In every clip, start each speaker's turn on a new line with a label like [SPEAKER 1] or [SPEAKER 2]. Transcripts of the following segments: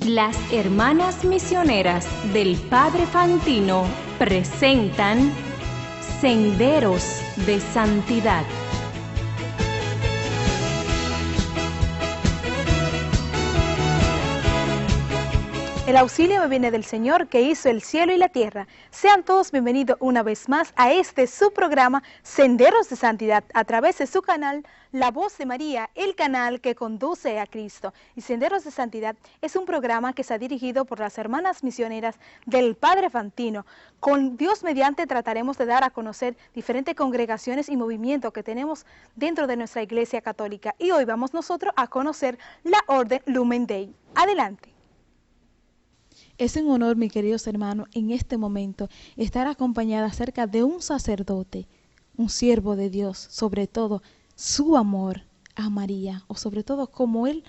[SPEAKER 1] Las hermanas misioneras del Padre Fantino presentan Senderos de Santidad.
[SPEAKER 2] El auxilio me viene del Señor que hizo el cielo y la tierra. Sean todos bienvenidos una vez más a su programa Senderos de Santidad a través de su canal La Voz de María, el canal que conduce a Cristo. Y Senderos de Santidad es un programa que está dirigido por las hermanas misioneras del Padre Fantino. Con Dios mediante trataremos de dar a conocer diferentes congregaciones y movimientos que tenemos dentro de nuestra Iglesia Católica. Y hoy vamos nosotros a conocer la Orden Lumen Dei. Adelante.
[SPEAKER 3] Es un honor, mis queridos hermanos, en este momento estar acompañada cerca de un sacerdote, un siervo de Dios, sobre todo su amor a María, o sobre todo como él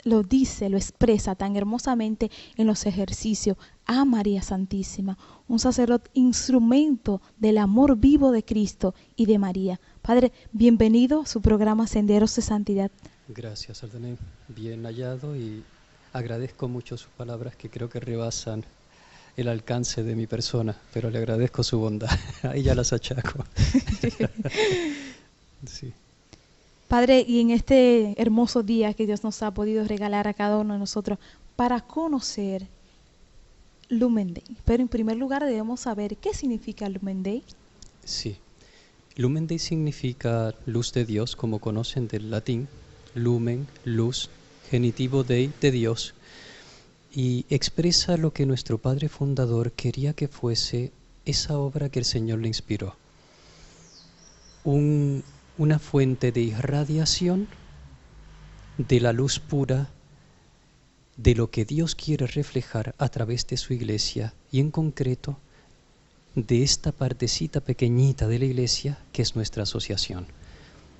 [SPEAKER 3] lo dice, lo expresa tan hermosamente en los ejercicios a María Santísima, un sacerdote instrumento del amor vivo de Cristo y de María. Padre, bienvenido a su programa Senderos de Santidad.
[SPEAKER 4] Gracias, Aldané. Bien hallado y agradezco mucho sus palabras que creo que rebasan el alcance de mi persona, pero le agradezco su bondad. Ahí ya las achaco. Sí.
[SPEAKER 3] Padre, y en este hermoso día que Dios nos ha podido regalar a cada uno de nosotros para conocer Lumen Dei. Pero en primer lugar debemos saber qué significa Lumen Dei.
[SPEAKER 4] Sí. Lumen Dei significa luz de Dios, como conocen del latín. Lumen, luz, genitivo Dei, de Dios, y expresa lo que nuestro Padre Fundador quería que fuese esa obra que el Señor le inspiró. Una fuente de irradiación de la luz pura de lo que Dios quiere reflejar a través de su Iglesia y en concreto de esta partecita pequeñita de la Iglesia que es nuestra asociación.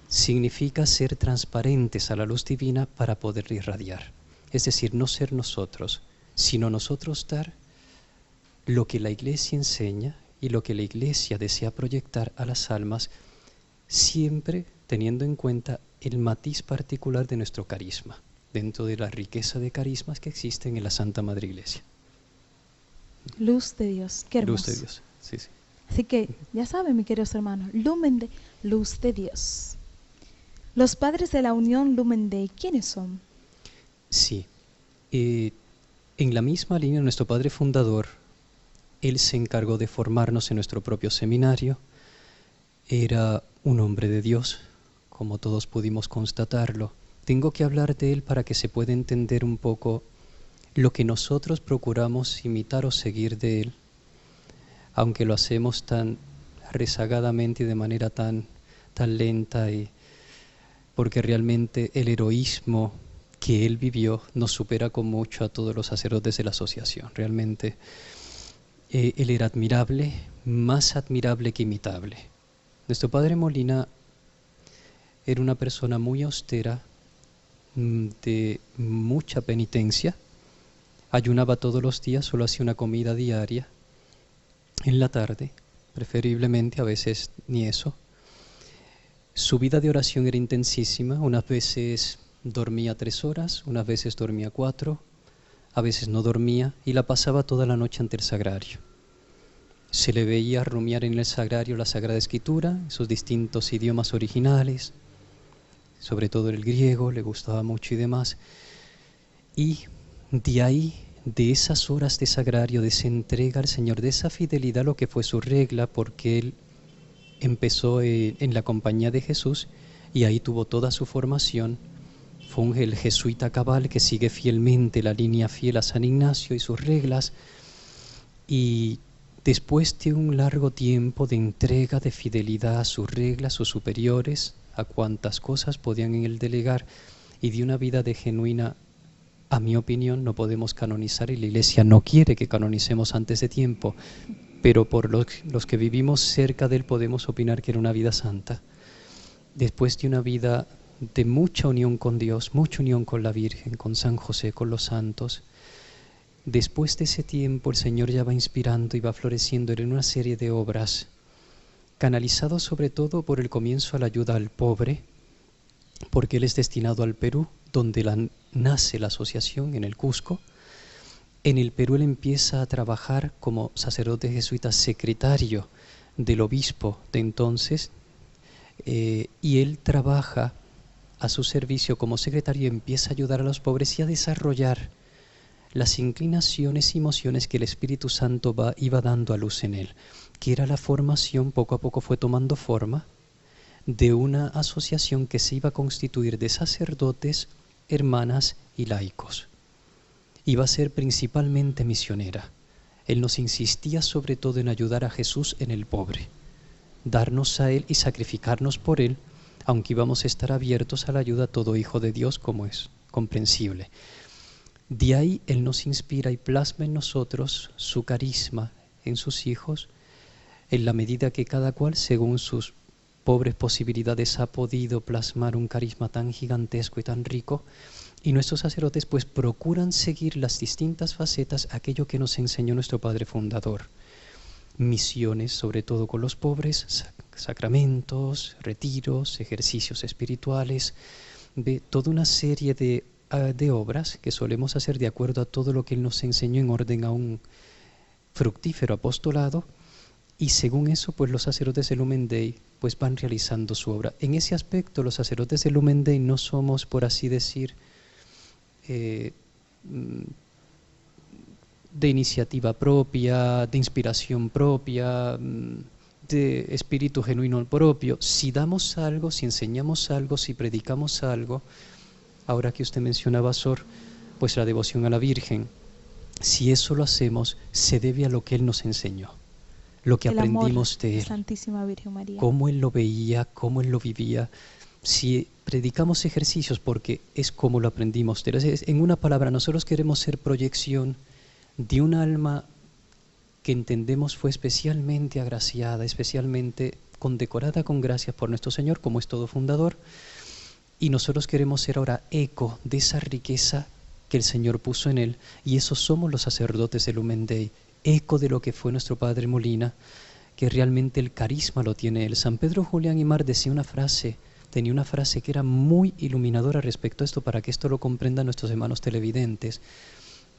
[SPEAKER 4] Significa ser transparentes a la luz divina para poder irradiar. Es decir, no ser nosotros, sino nosotros dar lo que la Iglesia enseña y lo que la Iglesia desea proyectar a las almas, siempre teniendo en cuenta el matiz particular de nuestro carisma, dentro de la riqueza de carismas que existen en la Santa Madre Iglesia.
[SPEAKER 3] Luz de Dios, qué hermoso.
[SPEAKER 4] Luz de Dios, sí, sí.
[SPEAKER 3] Así que, ya saben, mis queridos hermanos, Lumen Dei, luz de Dios. Los padres de la Unión Lumen Dei, ¿quiénes son?
[SPEAKER 4] Sí, en la misma línea nuestro Padre Fundador, él se encargó de formarnos en nuestro propio seminario, era un hombre de Dios, como todos pudimos constatarlo. Tengo que hablar de él para que se pueda entender un poco lo que nosotros procuramos imitar o seguir de él, aunque lo hacemos tan rezagadamente y de manera tan lenta porque realmente el heroísmo que él vivió nos supera con mucho a todos los sacerdotes de la asociación. Realmente él era admirable, más admirable que imitable. Nuestro Padre Molina era una persona muy austera, de mucha penitencia, ayunaba todos los días, solo hacía una comida diaria, en la tarde, preferiblemente, a veces ni eso. Su vida de oración era intensísima, unas veces dormía 3 horas, unas veces dormía 4, a veces no dormía y la pasaba toda la noche ante el sagrario. Se le veía rumiar en el sagrario la Sagrada Escritura, sus distintos idiomas originales, sobre todo el griego, le gustaba mucho y demás. Y de ahí, de esas horas de sagrario, de esa entrega al Señor, de esa fidelidad, lo que fue su regla, porque él empezó en la compañía de Jesús y ahí tuvo toda su formación. Fue el jesuita cabal que sigue fielmente la línea fiel a San Ignacio y sus reglas. Y después de un largo tiempo de entrega, de fidelidad a sus reglas, sus superiores, a cuantas cosas podían en él delegar, y de una vida de genuina, a mi opinión, no podemos canonizar y la Iglesia no quiere que canonicemos antes de tiempo, pero por los que vivimos cerca de él podemos opinar que era una vida santa. Después de una vida de mucha unión con Dios, mucha unión con la Virgen, con San José, con los santos, después de ese tiempo el Señor ya va inspirando y va floreciendo en una serie de obras, canalizado sobre todo por el comienzo a la ayuda al pobre, porque él es destinado al Perú, donde nace la asociación en el Cusco, En el Perú él empieza a trabajar como sacerdote jesuita secretario del obispo de entonces, y él trabaja a su servicio como secretario y empieza a ayudar a los pobres y a desarrollar las inclinaciones y emociones que el Espíritu Santo iba dando a luz en él, que era la formación, poco a poco fue tomando forma, de una asociación que se iba a constituir de sacerdotes, hermanas y laicos. Iba a ser principalmente misionera. Él nos insistía sobre todo en ayudar a Jesús en el pobre, darnos a Él y sacrificarnos por Él, aunque íbamos a estar abiertos a la ayuda a todo hijo de Dios, como es comprensible. De ahí Él nos inspira y plasma en nosotros su carisma en sus hijos, en la medida que cada cual, según sus pobres posibilidades, ha podido plasmar un carisma tan gigantesco y tan rico, y nuestros sacerdotes pues procuran seguir las distintas facetas, aquello que nos enseñó nuestro Padre Fundador. Misiones, sobre todo con los pobres, sacramentos, retiros, ejercicios espirituales, toda una serie de obras que solemos hacer de acuerdo a todo lo que Él nos enseñó en orden a un fructífero apostolado, y según eso pues los sacerdotes de Lumen Dei pues van realizando su obra. En ese aspecto los sacerdotes de Lumen Dei no somos, por así decir, de iniciativa propia, de inspiración propia, de espíritu genuino propio. Si damos algo, si enseñamos algo, si predicamos algo, ahora que usted mencionaba, Sor, pues la devoción a la Virgen, si eso lo hacemos, se debe a lo que Él nos enseñó, lo que aprendimos de Él,
[SPEAKER 3] Santísima Virgen María,
[SPEAKER 4] cómo Él lo veía, cómo Él lo vivía. Si predicamos ejercicios, porque es como lo aprendimos de Él. En una palabra, nosotros queremos ser proyección de un alma que entendemos fue especialmente agraciada, especialmente condecorada con gracias por nuestro Señor, como es todo fundador, y nosotros queremos ser ahora eco de esa riqueza que el Señor puso en Él, y esos somos los sacerdotes de Lumen Dei, eco de lo que fue nuestro Padre Molina, que realmente el carisma lo tiene Él. San Pedro Julián Imar tenía una frase que era muy iluminadora respecto a esto, para que esto lo comprendan nuestros hermanos televidentes,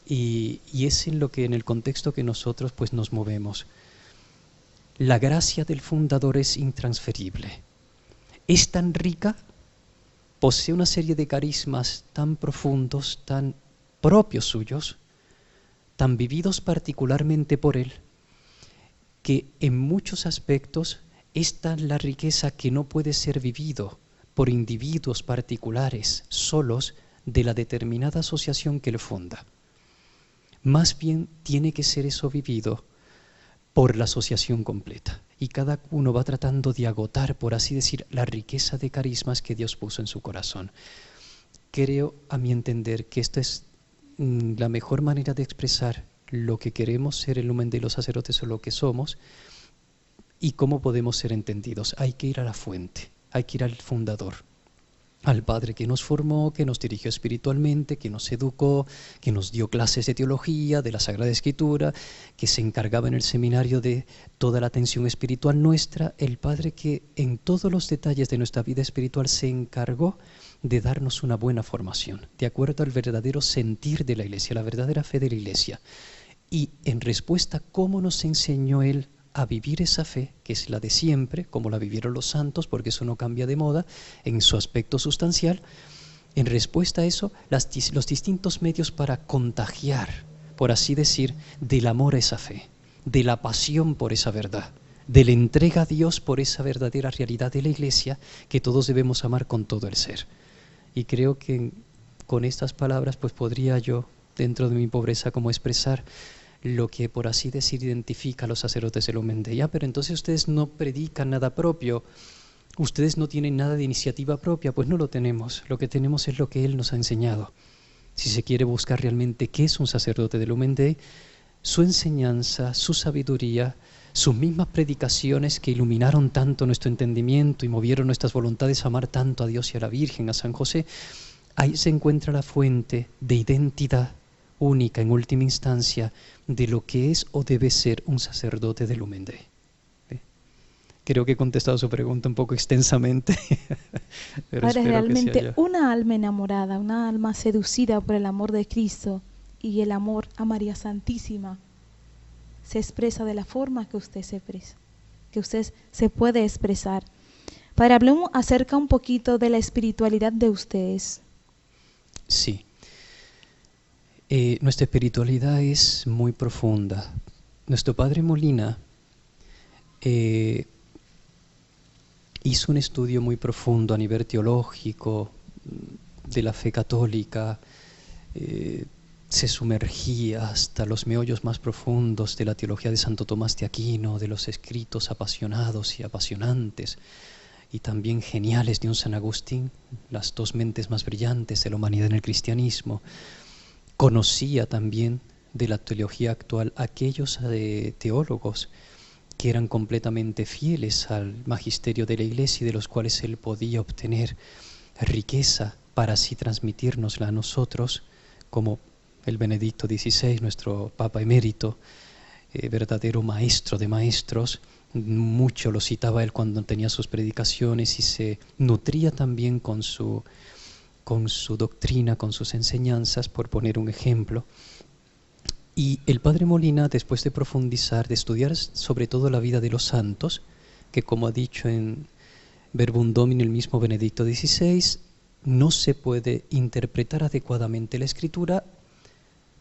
[SPEAKER 4] y es en el contexto que nosotros pues nos movemos. La gracia del fundador es intransferible, es tan rica, posee una serie de carismas tan profundos, tan propios suyos, tan vividos particularmente por él, que en muchos aspectos es tan la riqueza que no puede ser vivido por individuos particulares solos de la determinada asociación que él funda. Más bien tiene que ser eso vivido por la asociación completa, y cada uno va tratando de agotar, por así decir, la riqueza de carismas que Dios puso en su corazón. Creo, a mi entender, que esta es la mejor manera de expresar lo que queremos ser el Lumen de los sacerdotes, o lo que somos, y cómo podemos ser entendidos. Hay que ir a la fuente, hay que ir al fundador, al Padre que nos formó, que nos dirigió espiritualmente, que nos educó, que nos dio clases de teología, de la Sagrada Escritura, que se encargaba en el seminario de toda la atención espiritual nuestra, el Padre que en todos los detalles de nuestra vida espiritual se encargó de darnos una buena formación, de acuerdo al verdadero sentir de la Iglesia, la verdadera fe de la Iglesia. Y en respuesta, ¿cómo nos enseñó Él a vivir esa fe, que es la de siempre, como la vivieron los santos, porque eso no cambia de moda en su aspecto sustancial? En respuesta a eso, los distintos medios para contagiar, por así decir, del amor a esa fe, de la pasión por esa verdad, de la entrega a Dios por esa verdadera realidad de la Iglesia que todos debemos amar con todo el ser. Y creo que con estas palabras pues podría yo, dentro de mi pobreza, como expresar lo que, por así decir, identifica a los sacerdotes de Lumen Dei. Pero entonces ustedes no predican nada propio, ustedes no tienen nada de iniciativa propia. Pues no lo tenemos, lo que tenemos es lo que Él nos ha enseñado. Si se quiere buscar realmente qué es un sacerdote de Lumen Dei, su enseñanza, su sabiduría, sus mismas predicaciones que iluminaron tanto nuestro entendimiento y movieron nuestras voluntades a amar tanto a Dios y a la Virgen, a San José, ahí se encuentra la fuente de identidad única, en última instancia, de lo que es o debe ser un sacerdote de Lumen Dei. Creo que he contestado su pregunta un poco extensamente.
[SPEAKER 3] Pero Padre, realmente una alma enamorada, una alma seducida por el amor de Cristo y el amor a María Santísima se expresa de la forma que usted se expresa, que usted se puede expresar. Padre, hablemos acerca un poquito de la espiritualidad de ustedes.
[SPEAKER 4] Sí. Nuestra espiritualidad es muy profunda. Nuestro padre Molina hizo un estudio muy profundo a nivel teológico de la fe católica, se sumergía hasta los meollos más profundos de la teología de Santo Tomás de Aquino, de los escritos apasionados y apasionantes y también geniales de un San Agustín, las dos mentes más brillantes de la humanidad en el cristianismo. Conocía también de la teología actual aquellos teólogos que eran completamente fieles al magisterio de la Iglesia y de los cuales él podía obtener riqueza para así transmitírnosla a nosotros, como el Benedicto XVI, nuestro Papa emérito, verdadero maestro de maestros. Mucho lo citaba él cuando tenía sus predicaciones y se nutría también con su doctrina, con sus enseñanzas, por poner un ejemplo. Y el padre Molina, después de profundizar, de estudiar sobre todo la vida de los santos, que como ha dicho en Verbum Domini el mismo Benedicto XVI, no se puede interpretar adecuadamente la Escritura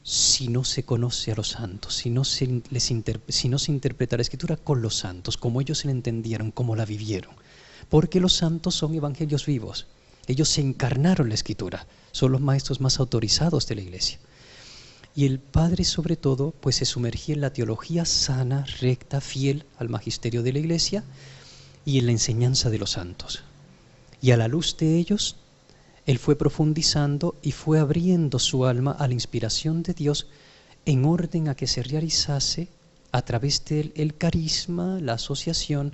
[SPEAKER 4] si no se conoce a los santos, si no se interpreta la Escritura con los santos, como ellos la entendieron, como la vivieron. Porque los santos son evangelios vivos. Ellos se encarnaron la Escritura, son los maestros más autorizados de la Iglesia. Y el padre, sobre todo, pues se sumergía en la teología sana, recta, fiel al magisterio de la Iglesia y en la enseñanza de los santos. Y a la luz de ellos, él fue profundizando y fue abriendo su alma a la inspiración de Dios en orden a que se realizase a través de el carisma, la asociación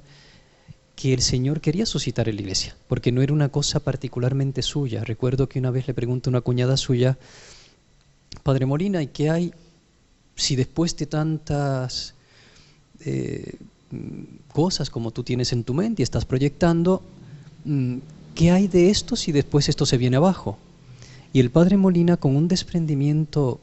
[SPEAKER 4] que el Señor quería suscitar en la Iglesia, porque no era una cosa particularmente suya. Recuerdo que una vez le preguntó a una cuñada suya: Padre Molina, ¿y qué hay si después de tantas cosas como tú tienes en tu mente y estás proyectando, qué hay de esto si después esto se viene abajo? Y el Padre Molina, con un desprendimiento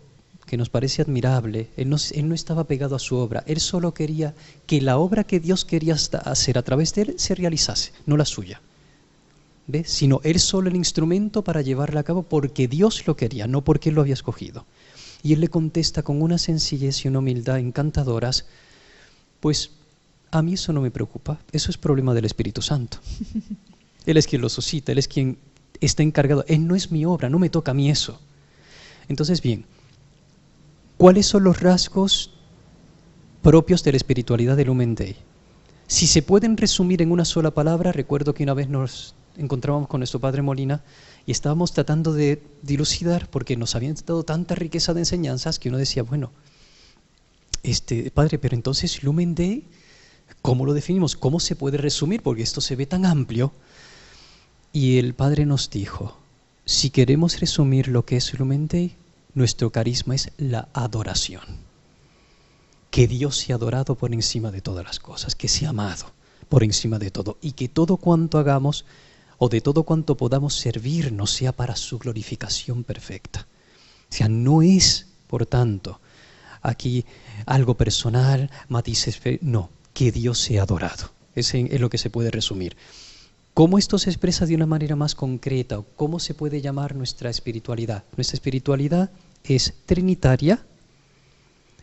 [SPEAKER 4] que nos parece admirable, él no estaba pegado a su obra, él solo quería que la obra que Dios quería hacer a través de él se realizase, no la suya. ¿Ves? Sino él solo el instrumento para llevarla a cabo porque Dios lo quería, no porque él lo había escogido. Y él le contesta con una sencillez y una humildad encantadoras: pues a mí eso no me preocupa, eso es problema del Espíritu Santo. Él es quien lo suscita, él es quien está encargado, él no es mi obra, no me toca a mí eso. Entonces, bien, ¿cuáles son los rasgos propios de la espiritualidad del Lumen Dei? Si se pueden resumir en una sola palabra, recuerdo que una vez nos encontrábamos con nuestro padre Molina y estábamos tratando de dilucidar, porque nos habían dado tanta riqueza de enseñanzas que uno decía, bueno, padre, pero entonces Lumen Dei, ¿cómo lo definimos? ¿Cómo se puede resumir? Porque esto se ve tan amplio. Y el padre nos dijo: si queremos resumir lo que es Lumen Dei, nuestro carisma es la adoración. Que Dios sea adorado por encima de todas las cosas, que sea amado por encima de todo, y que todo cuanto hagamos o de todo cuanto podamos servirnos sea para su glorificación perfecta. O sea, no es, por tanto, aquí algo personal, matices, no, que Dios sea adorado. Es lo que se puede resumir. ¿Cómo esto se expresa de una manera más concreta? ¿O cómo se puede llamar nuestra espiritualidad? Nuestra espiritualidad es trinitaria.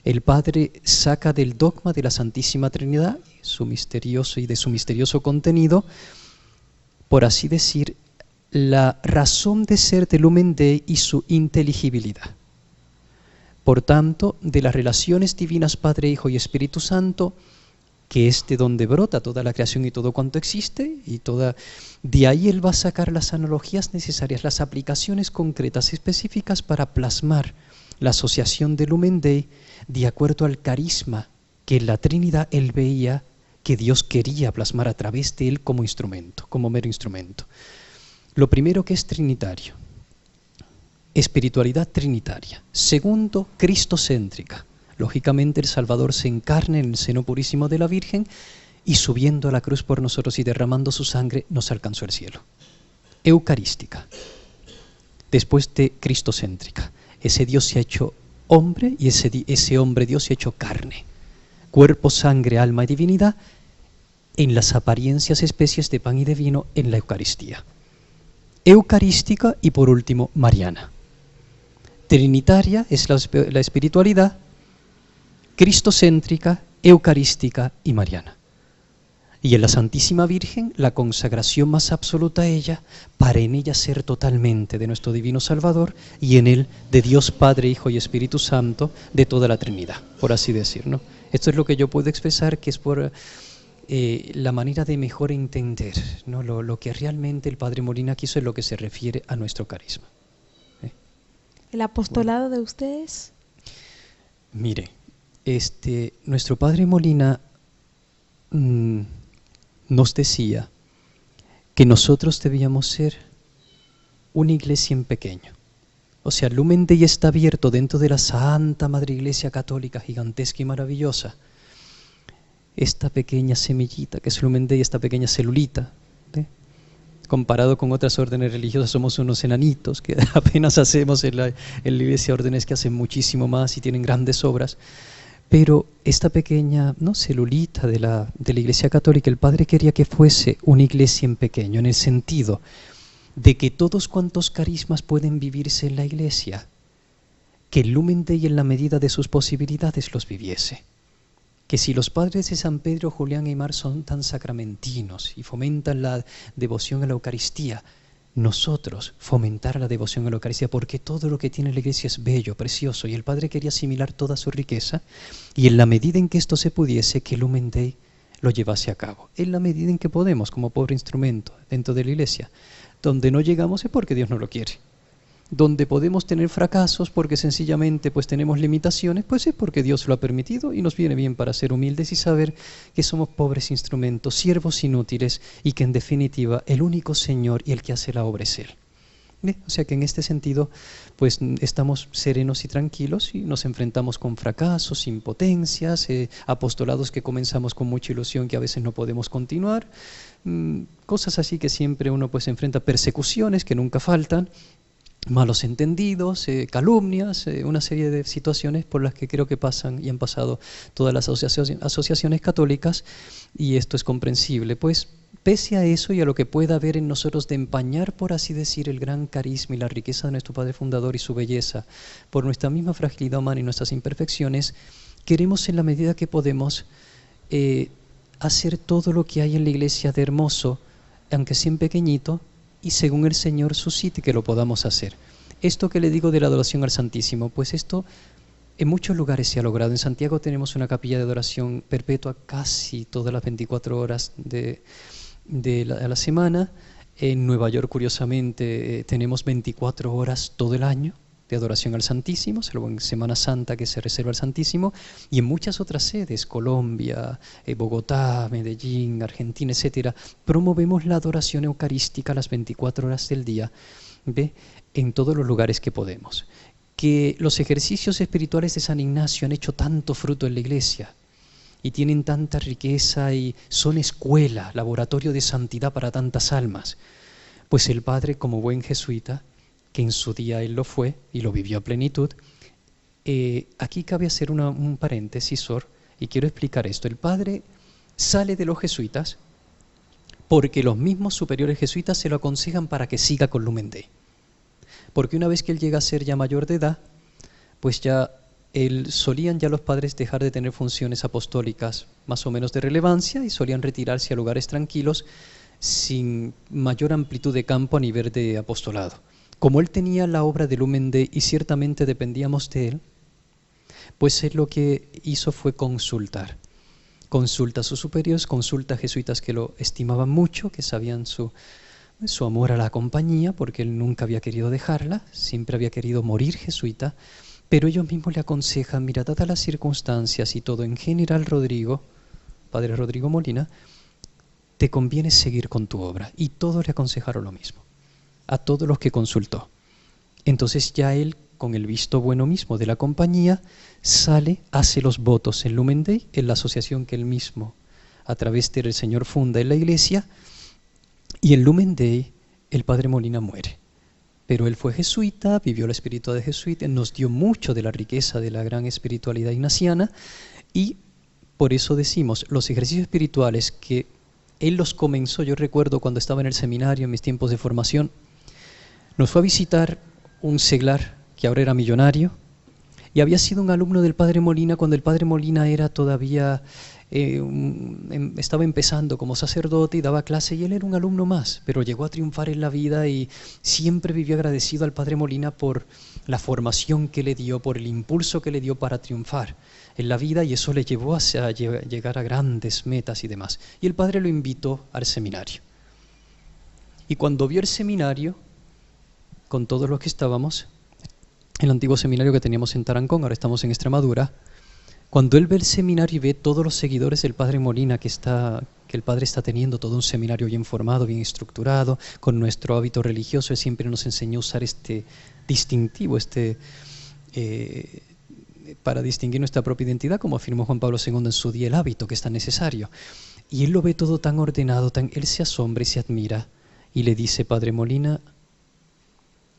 [SPEAKER 4] El Padre saca del dogma de la Santísima Trinidad de su misterioso contenido, por así decir, la razón de ser del Lumen Dei y su inteligibilidad. Por tanto, de las relaciones divinas Padre, Hijo y Espíritu Santo, que es de donde brota toda la creación y todo cuanto existe, de ahí él va a sacar las analogías necesarias, las aplicaciones concretas específicas para plasmar la asociación del Lumen Dei de acuerdo al carisma que en la Trinidad él veía que Dios quería plasmar a través de él como instrumento, como mero instrumento. Lo primero, que es trinitario, espiritualidad trinitaria. Segundo, cristocéntrica. Lógicamente el Salvador se encarna en el seno purísimo de la Virgen y subiendo a la cruz por nosotros y derramando su sangre nos alcanzó el cielo. Eucarística. Después de cristocéntrica. Ese Dios se ha hecho hombre y ese hombre Dios se ha hecho carne, cuerpo, sangre, alma y divinidad, en las apariencias especies de pan y de vino en la Eucaristía. Eucarística y por último mariana. Trinitaria es la espiritualidad, cristocéntrica, eucarística y mariana. Y en la Santísima Virgen, la consagración más absoluta a ella, para en ella ser totalmente de nuestro Divino Salvador y en él de Dios Padre, Hijo y Espíritu Santo, de toda la Trinidad, por así decir, ¿no? Esto es lo que yo puedo expresar, que es por la manera de mejor entender, ¿no? Lo que realmente el Padre Molina quiso en lo que se refiere a nuestro carisma.
[SPEAKER 3] ¿El apostolado de ustedes?
[SPEAKER 4] Mire, nuestro Padre Molina nos decía que nosotros debíamos ser una iglesia en pequeño. O sea, Lumen Dei está abierto dentro de la Santa Madre Iglesia Católica, gigantesca y maravillosa. Esta pequeña semillita que es Lumen Dei, esta pequeña celulita, comparado con otras órdenes religiosas somos unos enanitos que apenas hacemos en la iglesia, órdenes que hacen muchísimo más y tienen grandes obras. Pero esta pequeña celulita de la Iglesia Católica, el Padre quería que fuese una iglesia en pequeño, en el sentido de que todos cuantos carismas pueden vivirse en la iglesia, que el Lumen Dei en la medida de sus posibilidades los viviese. Que si los padres de San Pedro, Julián y Mar son tan sacramentinos y fomentan la devoción a la Eucaristía, nosotros fomentar la devoción a la Eucaristía, porque todo lo que tiene la Iglesia es bello, precioso, y el Padre quería asimilar toda su riqueza, y en la medida en que esto se pudiese, que el Lumen Dei lo llevase a cabo, en la medida en que podemos, como pobre instrumento dentro de la Iglesia. Donde no llegamos es porque Dios no lo quiere. Donde podemos tener fracasos porque sencillamente pues tenemos limitaciones, pues es porque Dios lo ha permitido y nos viene bien para ser humildes y saber que somos pobres instrumentos, siervos inútiles y que en definitiva el único Señor y el que hace la obra es Él. O sea que en este sentido pues estamos serenos y tranquilos y nos enfrentamos con fracasos, impotencias, apostolados que comenzamos con mucha ilusión que a veces no podemos continuar, cosas así que siempre uno pues enfrenta, persecuciones que nunca faltan, malos entendidos, calumnias, una serie de situaciones por las que creo que pasan y han pasado todas las asociaciones católicas, y esto es comprensible, pues pese a eso y a lo que pueda haber en nosotros de empañar, por así decir, el gran carisma y la riqueza de nuestro Padre Fundador y su belleza, por nuestra misma fragilidad humana y nuestras imperfecciones, queremos en la medida que podemos hacer todo lo que hay en la Iglesia de hermoso, aunque sea en pequeñito, y según el Señor suscite que lo podamos hacer. Esto que le digo de la adoración al Santísimo, pues esto en muchos lugares se ha logrado. En Santiago tenemos una capilla de adoración perpetua casi todas las 24 horas de la semana. En Nueva York, curiosamente, tenemos 24 horas todo el año de adoración al Santísimo, salvo en Semana Santa que se reserva al Santísimo, y en muchas otras sedes, Colombia, Bogotá, Medellín, Argentina, etcétera, promovemos la adoración eucarística a las 24 horas del día, en todos los lugares que podemos. Que los ejercicios espirituales de San Ignacio han hecho tanto fruto en la Iglesia y tienen tanta riqueza y son escuela, laboratorio de santidad para tantas almas, pues el Padre, como buen jesuita, que en su día él lo fue y lo vivió a plenitud, aquí cabe hacer un paréntesis, Sor, y quiero explicar esto. El Padre sale de los jesuitas porque los mismos superiores jesuitas se lo aconsejan para que siga con Lumen Dei. Porque una vez que él llega a ser ya mayor de edad, pues ya solían ya los padres dejar de tener funciones apostólicas más o menos de relevancia y solían retirarse a lugares tranquilos sin mayor amplitud de campo a nivel de apostolado. Como él tenía la obra de Lumen Dei y ciertamente dependíamos de él, pues él lo que hizo fue consultar. Consulta a sus superiores, consulta a jesuitas que lo estimaban mucho, que sabían su amor a la compañía, porque él nunca había querido dejarla, siempre había querido morir jesuita, pero ellos mismos le aconsejan, mira, dadas las circunstancias y todo, en general, Rodrigo, Padre Rodrigo Molina, te conviene seguir con tu obra. Y todos le aconsejaron lo mismo, a todos los que consultó. Entonces ya él, con el visto bueno mismo de la compañía, sale, hace los votos en Lumen Dei, en la asociación que él mismo, a través del Señor, funda en la Iglesia, y en Lumen Dei el Padre Molina muere. pero él fue jesuita, vivió la espiritualidad de jesuita, nos dio mucho de la riqueza de la gran espiritualidad ignaciana, y por eso decimos, los ejercicios espirituales que él los comenzó, yo recuerdo cuando estaba en el seminario, en mis tiempos de formación, nos fue a visitar un seglar que ahora era millonario, y había sido un alumno del Padre Molina cuando el Padre Molina era todavía, estaba empezando como sacerdote y daba clase, y él era un alumno más, pero llegó a triunfar en la vida y siempre vivió agradecido al Padre Molina por la formación que le dio, por el impulso que le dio para triunfar en la vida, y eso le llevó a llegar a grandes metas y demás. Y el Padre lo invitó al seminario. Y cuando vio el seminario, con todos los que estábamos, el antiguo seminario que teníamos en Tarancón, ahora estamos en Extremadura, cuando él ve el seminario y ve todos los seguidores del Padre Molina que el Padre está teniendo, todo un seminario bien formado, bien estructurado, con nuestro hábito religioso, él siempre nos enseñó a usar este distintivo, para distinguir nuestra propia identidad, como afirmó Juan Pablo II en su día, el hábito que es tan necesario. Y él lo ve todo tan ordenado, él se asombra y se admira, y le dice: Padre Molina,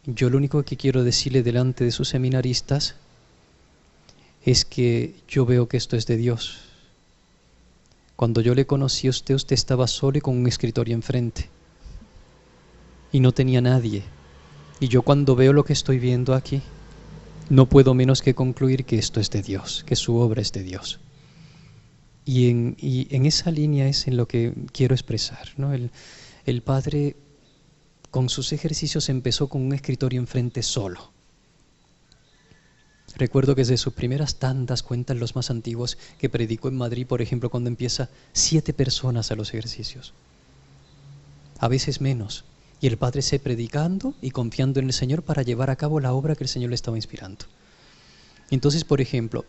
[SPEAKER 4] yo lo único que quiero decirle delante de sus seminaristas es que yo veo que esto es de Dios. Cuando yo le conocí a usted estaba solo y con un escritorio enfrente, y no tenía nadie. Y yo cuando veo lo que estoy viendo aquí, no puedo menos que concluir que esto es de Dios, que su obra es de Dios. Y en esa línea es en lo que quiero expresar, ¿no? El Padre, con sus ejercicios, empezó con un escritorio enfrente solo. Recuerdo que desde sus primeras tandas, cuentan los más antiguos, que predicó en Madrid, por ejemplo, cuando empieza, 7 personas a los ejercicios, a veces menos, y el Padre se predicando y confiando en el Señor para llevar a cabo la obra que el Señor le estaba inspirando. Entonces, por ejemplo,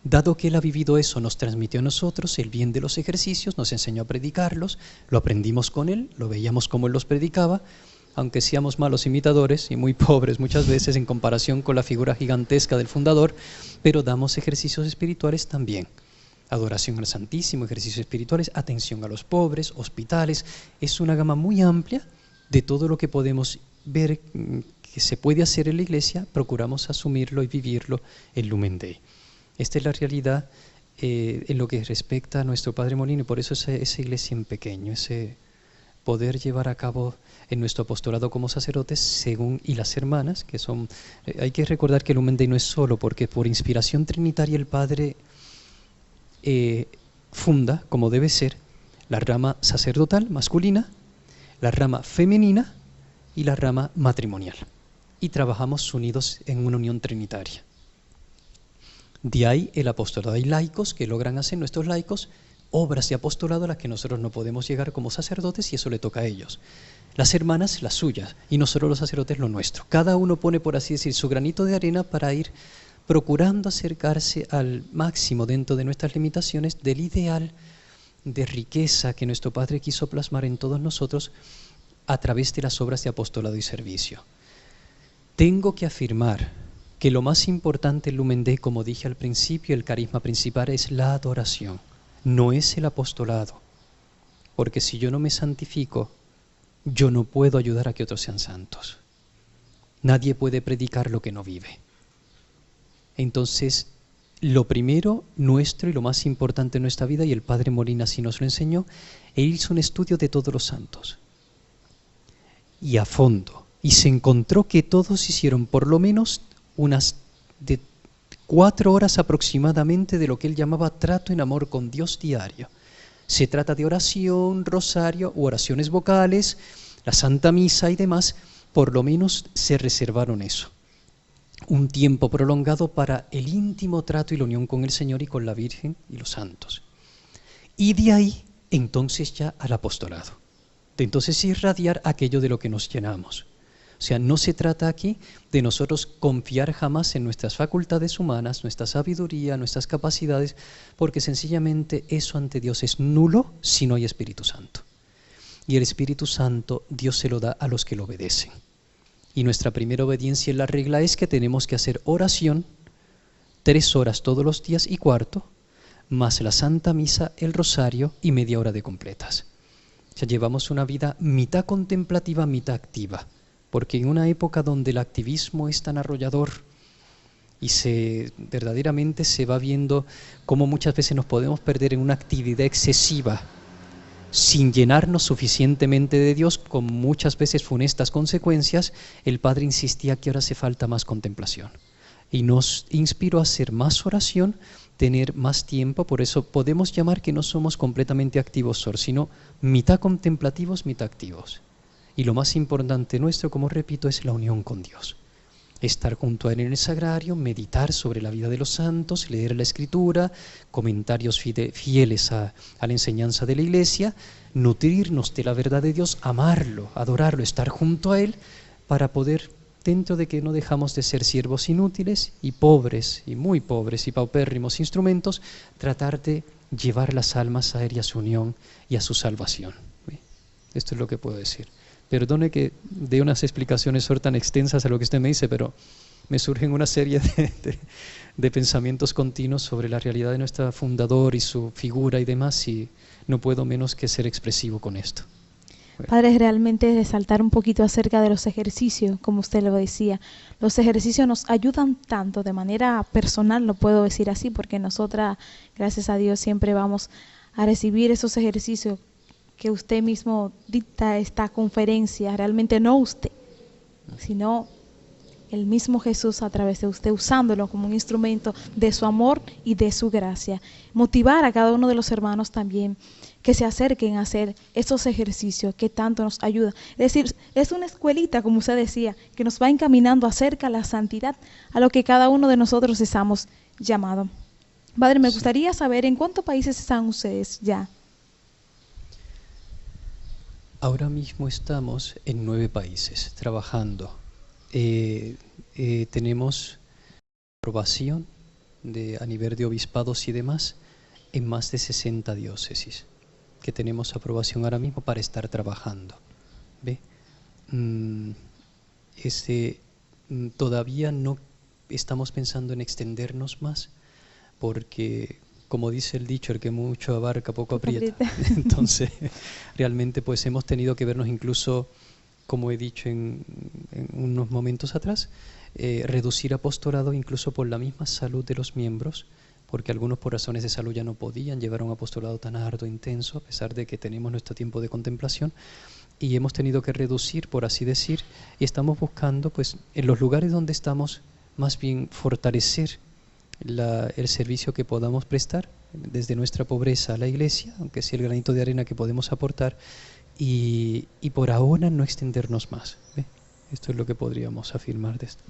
[SPEAKER 4] dado que él ha vivido eso, nos transmitió a nosotros el bien de los ejercicios, nos enseñó a predicarlos, lo aprendimos con él, lo veíamos como él los predicaba, aunque seamos malos imitadores y muy pobres muchas veces en comparación con la figura gigantesca del fundador, pero damos ejercicios espirituales también. Adoración al Santísimo, ejercicios espirituales, atención a los pobres, hospitales. Es una gama muy amplia de todo lo que podemos ver que se puede hacer en la Iglesia. Procuramos asumirlo y vivirlo en Lumen Dei. Esta es la realidad en lo que respecta a nuestro Padre Molina, y por eso esa iglesia en pequeño, ese poder llevar a cabo en nuestro apostolado como sacerdotes, y las hermanas, que son, hay que recordar que el Lumen Dei no es solo, porque por inspiración trinitaria el Padre funda, como debe ser, la rama sacerdotal masculina, la rama femenina y la rama matrimonial, y trabajamos unidos en una unión trinitaria. De ahí el apostolado. Hay laicos que logran hacer, nuestros laicos, obras de apostolado a las que nosotros no podemos llegar como sacerdotes, y eso le toca a ellos. Las hermanas las suyas, y nosotros los sacerdotes lo nuestro. Cada uno pone, por así decir, su granito de arena para ir procurando acercarse al máximo, dentro de nuestras limitaciones, del ideal de riqueza que nuestro Padre quiso plasmar en todos nosotros a través de las obras de apostolado y servicio. Tengo que afirmar que lo más importante en Lumen Dei, como dije al principio, el carisma principal es la adoración, no es el apostolado, porque si yo no me santifico, yo no puedo ayudar a que otros sean santos. Nadie puede predicar lo que no vive. Entonces, lo primero nuestro y lo más importante en nuestra vida, y el Padre Molina así nos lo enseñó, él hizo un estudio de todos los santos, y a fondo, y se encontró que todos hicieron por lo menos unas de 4 horas aproximadamente de lo que él llamaba trato en amor con Dios diario. Se trata de oración, rosario u oraciones vocales, la Santa Misa y demás. Por lo menos se reservaron eso, un tiempo prolongado para el íntimo trato y la unión con el Señor y con la Virgen y los santos. Y de ahí entonces ya al apostolado, de entonces irradiar aquello de lo que nos llenamos. O sea, no se trata aquí de nosotros confiar jamás en nuestras facultades humanas, nuestra sabiduría, nuestras capacidades, porque sencillamente eso ante Dios es nulo si no hay Espíritu Santo. Y el Espíritu Santo Dios se lo da a los que lo obedecen. Y nuestra primera obediencia en la regla es que tenemos que hacer oración 3 horas todos los días y cuarto, más la Santa Misa, el Rosario y media hora de completas. O sea, llevamos una vida mitad contemplativa, mitad activa, porque en una época donde el activismo es tan arrollador y verdaderamente se va viendo cómo muchas veces nos podemos perder en una actividad excesiva sin llenarnos suficientemente de Dios, con muchas veces funestas consecuencias, el Padre insistía que ahora hace falta más contemplación. Y nos inspiró a hacer más oración, tener más tiempo. Por eso podemos llamar que no somos completamente activos solo, sino mitad contemplativos, mitad activos. Y lo más importante nuestro, como repito, es la unión con Dios. Estar junto a Él en el sagrario, meditar sobre la vida de los santos, leer la Escritura, comentarios fieles a la enseñanza de la Iglesia, nutrirnos de la verdad de Dios, amarlo, adorarlo, estar junto a Él, para poder, dentro de que no dejamos de ser siervos inútiles y pobres, y muy pobres y paupérrimos instrumentos, tratar de llevar las almas a Él y a su unión y a su salvación. Esto es lo que puedo decir. Perdone que dé unas explicaciones tan extensas a lo que usted me dice, pero me surgen una serie de pensamientos continuos sobre la realidad de nuestro fundador y su figura y demás, y no puedo menos que ser expresivo con esto.
[SPEAKER 3] Padre, realmente resaltar un poquito acerca de los ejercicios, como usted lo decía. Los ejercicios nos ayudan tanto de manera personal, lo puedo decir así, porque nosotras, gracias a Dios, siempre vamos a recibir esos ejercicios que usted mismo dicta esta conferencia, realmente no usted, sino el mismo Jesús a través de usted, usándolo como un instrumento de su amor y de su gracia. Motivar a cada uno de los hermanos también que se acerquen a hacer esos ejercicios que tanto nos ayudan. Es decir, es una escuelita, como usted decía, que nos va encaminando acerca de la santidad, a lo que cada uno de nosotros estamos llamados. Padre, me gustaría saber en cuántos países están ustedes ya.
[SPEAKER 4] Ahora mismo estamos en 9 países trabajando. Tenemos aprobación a nivel de obispados y demás en más de 60 diócesis, que tenemos aprobación ahora mismo para estar trabajando. ¿Ve? Todavía no estamos pensando en extendernos más, porque, como dice el dicho, el que mucho abarca poco aprieta. Entonces, realmente pues hemos tenido que vernos incluso, como he dicho en unos momentos atrás, reducir apostolado incluso por la misma salud de los miembros, porque algunos por razones de salud ya no podían llevar un apostolado tan arduo, intenso, a pesar de que tenemos nuestro tiempo de contemplación, y hemos tenido que reducir, por así decir, y estamos buscando pues en los lugares donde estamos más bien fortalecer el servicio que podamos prestar desde nuestra pobreza a la Iglesia, aunque sea el granito de arena que podemos aportar, y por ahora no extendernos más. ¿Ve? Esto es lo que podríamos afirmar de esto.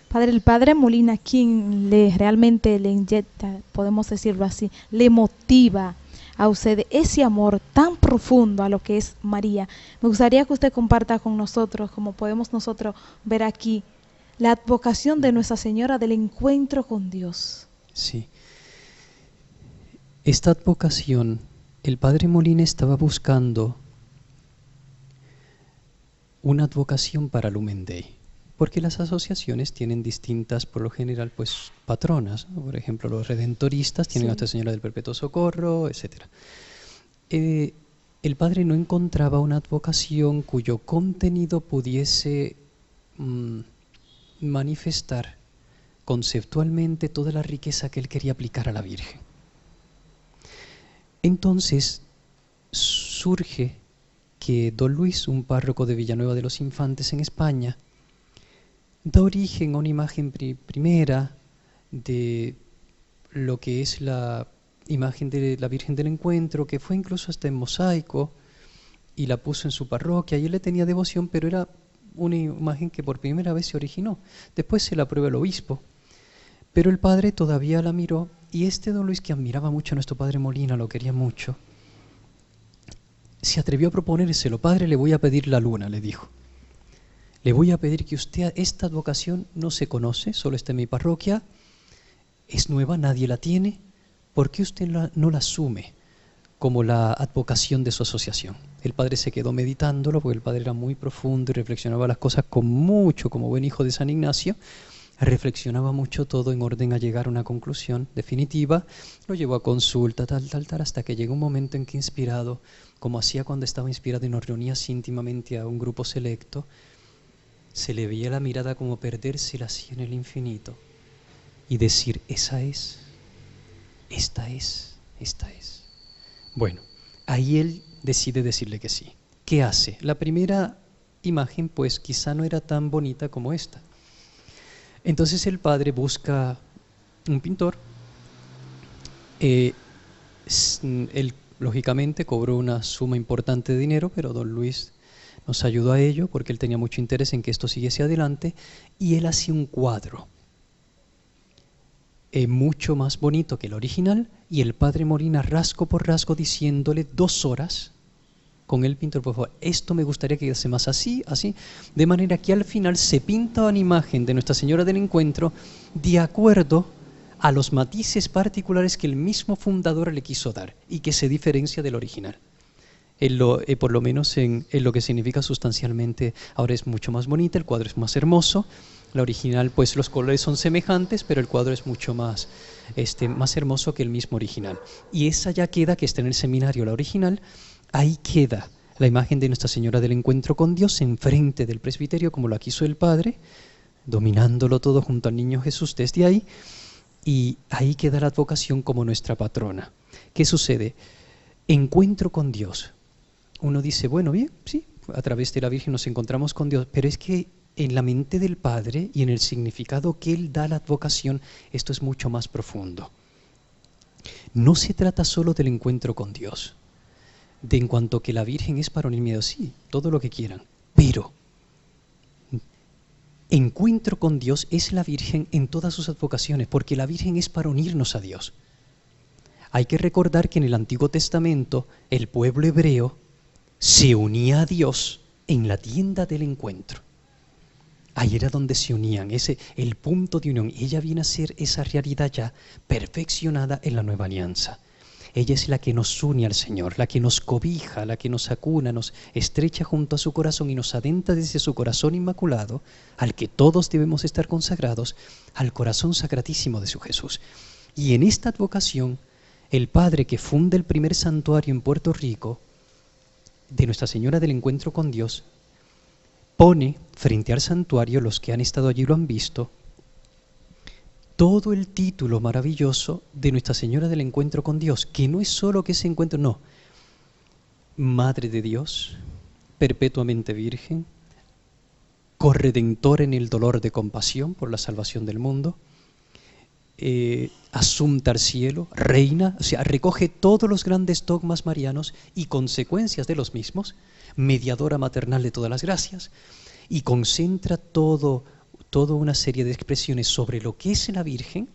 [SPEAKER 3] Padre, el Padre Molina, quien realmente le inyecta, podemos decirlo así, le motiva a usted ese amor tan profundo a lo que es María. Me gustaría que usted comparta con nosotros, como podemos nosotros ver aquí, la advocación de Nuestra Señora del encuentro con Dios.
[SPEAKER 4] Sí. Esta advocación, el Padre Molina estaba buscando una advocación para Lumen Dei, porque las asociaciones tienen distintas, por lo general, pues patronas, ¿no? Por ejemplo, los redentoristas tienen a Nuestra Señora del Perpetuo Socorro, etc. El Padre no encontraba una advocación cuyo contenido pudiese manifestar conceptualmente toda la riqueza que él quería aplicar a la Virgen. Entonces surge que don Luis, un párroco de Villanueva de los Infantes en España, da origen a una imagen primera de lo que es la imagen de la Virgen del Encuentro, que fue incluso hasta en mosaico, y la puso en su parroquia, y él le tenía devoción, pero era una imagen que por primera vez se originó. Después se la aprueba el obispo, pero el padre todavía la miró, y don Luis, que admiraba mucho a nuestro Padre Molina, lo quería mucho, se atrevió a proponérselo. Padre, le voy a pedir la luna, le dijo. Le voy a pedir que usted, esta advocación no se conoce, solo está en mi parroquia, es nueva, nadie la tiene, ¿por qué usted no la asume como la advocación de su asociación? El padre se quedó meditándolo, porque el padre era muy profundo y reflexionaba las cosas con mucho, como buen hijo de San Ignacio, reflexionaba mucho todo en orden a llegar a una conclusión definitiva, lo llevó a consulta, tal, hasta que llegó un momento en que, inspirado, como hacía cuando estaba inspirado y nos reunías íntimamente a un grupo selecto, se le veía la mirada como perdérsela así en el infinito y decir, esa es, esta es, esta es. Bueno, ahí él decide decirle que sí. ¿Qué hace? La primera imagen pues quizá no era tan bonita como esta. Entonces el padre busca un pintor. Él lógicamente cobró una suma importante de dinero, pero don Luis nos ayudó a ello porque él tenía mucho interés en que esto siguiese adelante, y él hacía un cuadro mucho más bonito que el original, y el padre Molina rasgo por rasgo diciéndole 2 horas con el pintor, por favor, esto me gustaría que quedase más así, así, de manera que al final se pinta una imagen de Nuestra Señora del Encuentro de acuerdo a los matices particulares que el mismo fundador le quiso dar y que se diferencia del original. Por lo menos en lo que significa sustancialmente, ahora es mucho más bonita, el cuadro es más hermoso. La original, pues los colores son semejantes, pero el cuadro es mucho más hermoso que el mismo original. Y esa ya queda, que está en el seminario, la original, ahí queda la imagen de Nuestra Señora del Encuentro con Dios enfrente del presbiterio, como la quiso el Padre, dominándolo todo junto al Niño Jesús desde ahí, y ahí queda la advocación como nuestra patrona. ¿Qué sucede? Encuentro con Dios. Uno dice, bueno, bien, sí, a través de la Virgen nos encontramos con Dios, pero es que en la mente del Padre y en el significado que Él da a la advocación, esto es mucho más profundo. No se trata solo del encuentro con Dios, de en cuanto que la Virgen es para unir miedo, sí, todo lo que quieran, pero encuentro con Dios es la Virgen en todas sus advocaciones, porque la Virgen es para unirnos a Dios. Hay que recordar que en el Antiguo Testamento el pueblo hebreo se unía a Dios en la tienda del encuentro. Ahí era donde se unían, el punto de unión. Ella viene a ser esa realidad ya perfeccionada en la nueva alianza. Ella es la que nos une al Señor, la que nos cobija, la que nos acuna, nos estrecha junto a su corazón y nos adentra desde su corazón inmaculado, al que todos debemos estar consagrados, al corazón sacratísimo de su Jesús. Y en esta advocación, el Padre que funda el primer santuario en Puerto Rico, de Nuestra Señora del Encuentro con Dios, pone frente al santuario, los que han estado allí lo han visto, todo el título maravilloso de Nuestra Señora del Encuentro con Dios, que no es solo que ese encuentro, no. Madre de Dios, perpetuamente Virgen, corredentora en el dolor de compasión por la salvación del mundo, asunta al cielo, reina, o sea, recoge todos los grandes dogmas marianos y consecuencias de los mismos, mediadora maternal de todas las gracias, y concentra toda una serie de expresiones sobre lo que es la Virgen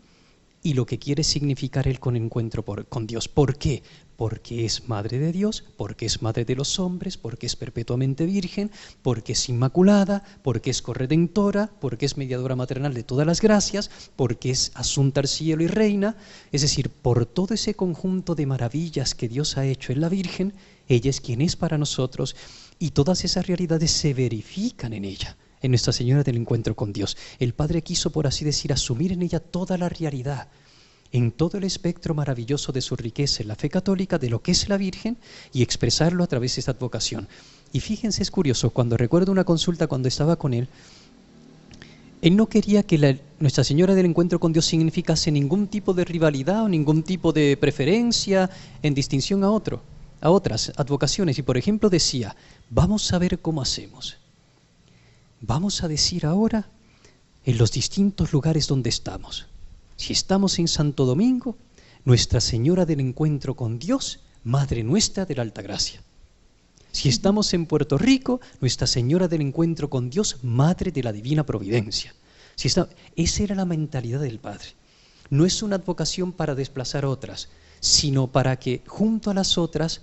[SPEAKER 4] y lo que quiere significar el encuentro con Dios. ¿Por qué? Porque es Madre de Dios, porque es Madre de los hombres, porque es perpetuamente Virgen, porque es Inmaculada, porque es corredentora, porque es mediadora maternal de todas las gracias, porque es asunta al cielo y reina. Es decir, por todo ese conjunto de maravillas que Dios ha hecho en la Virgen, ella es quien es para nosotros, y todas esas realidades se verifican en ella, en Nuestra Señora del Encuentro con Dios. El Padre quiso, por así decir, asumir en ella toda la realidad, en todo el espectro maravilloso de su riqueza en la fe católica, de lo que es la Virgen, y expresarlo a través de esta advocación. Y fíjense, es curioso, cuando recuerdo una consulta cuando estaba con él no quería que Nuestra Señora del Encuentro con Dios significase ningún tipo de rivalidad o ningún tipo de preferencia en distinción a otras advocaciones. Y por ejemplo decía, vamos a ver cómo hacemos. Vamos a decir ahora en los distintos lugares donde estamos. Si estamos en Santo Domingo, Nuestra Señora del Encuentro con Dios, Madre nuestra de la Alta Gracia. Si estamos en Puerto Rico, Nuestra Señora del Encuentro con Dios, Madre de la Divina Providencia. Esa era la mentalidad del Padre. No es una advocación para desplazar otras, sino para que junto a las otras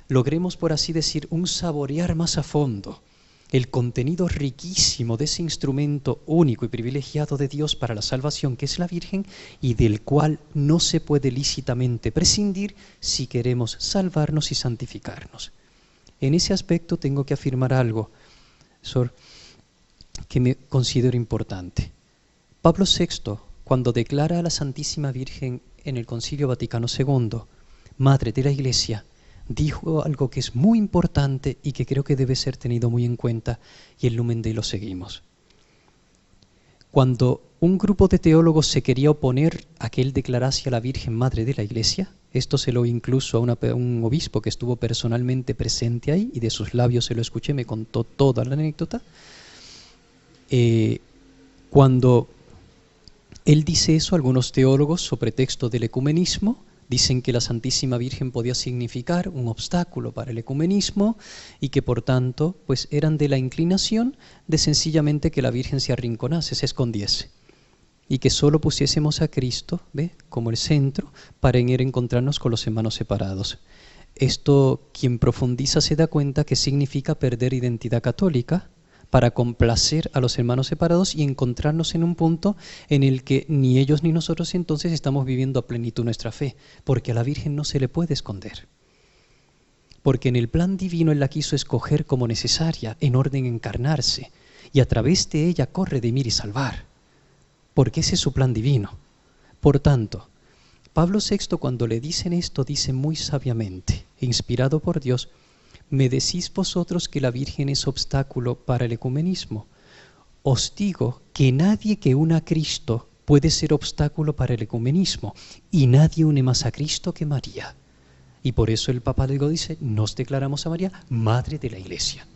[SPEAKER 4] logremos, por así decir, un saborear más a fondo el contenido riquísimo de ese instrumento único y privilegiado de Dios para la salvación, que es la Virgen, y del cual no se puede lícitamente prescindir si queremos salvarnos y santificarnos. En ese aspecto tengo que afirmar algo, Sor, que me considero importante. Pablo VI, cuando declara a la Santísima Virgen en el Concilio Vaticano II, Madre de la Iglesia, dijo algo que es muy importante y que creo que debe ser tenido muy en cuenta, y el Lumen Dei lo seguimos. Cuando un grupo de teólogos se quería oponer a que él declarase a la Virgen Madre de la Iglesia, esto se lo oí incluso a un obispo que estuvo personalmente presente ahí, y de sus labios se lo escuché, me contó toda la anécdota. Cuando él dice eso, algunos teólogos, sobre pretexto del ecumenismo, dicen que la Santísima Virgen podía significar un obstáculo para el ecumenismo y que por tanto pues eran de la inclinación de sencillamente que la Virgen se arrinconase, se escondiese, y que solo pusiésemos a Cristo, ¿ve?, como el centro para ir a encontrarnos con los hermanos separados. Esto, quien profundiza se da cuenta que significa perder identidad católica para complacer a los hermanos separados y encontrarnos en un punto en el que ni ellos ni nosotros entonces estamos viviendo a plenitud nuestra fe, porque a la Virgen no se le puede esconder. Porque en el plan divino Él la quiso escoger como necesaria, en orden a encarnarse, y a través de ella corre redimir y salvar, porque ese es su plan divino. Por tanto, Pablo VI, cuando le dicen esto, dice muy sabiamente, inspirado por Dios: ¿me decís vosotros que la Virgen es obstáculo para el ecumenismo? Os digo que nadie que una a Cristo puede ser obstáculo para el ecumenismo, y nadie une más a Cristo que María. Y por eso el Papa luego dice: nos declaramos a María Madre de la Iglesia.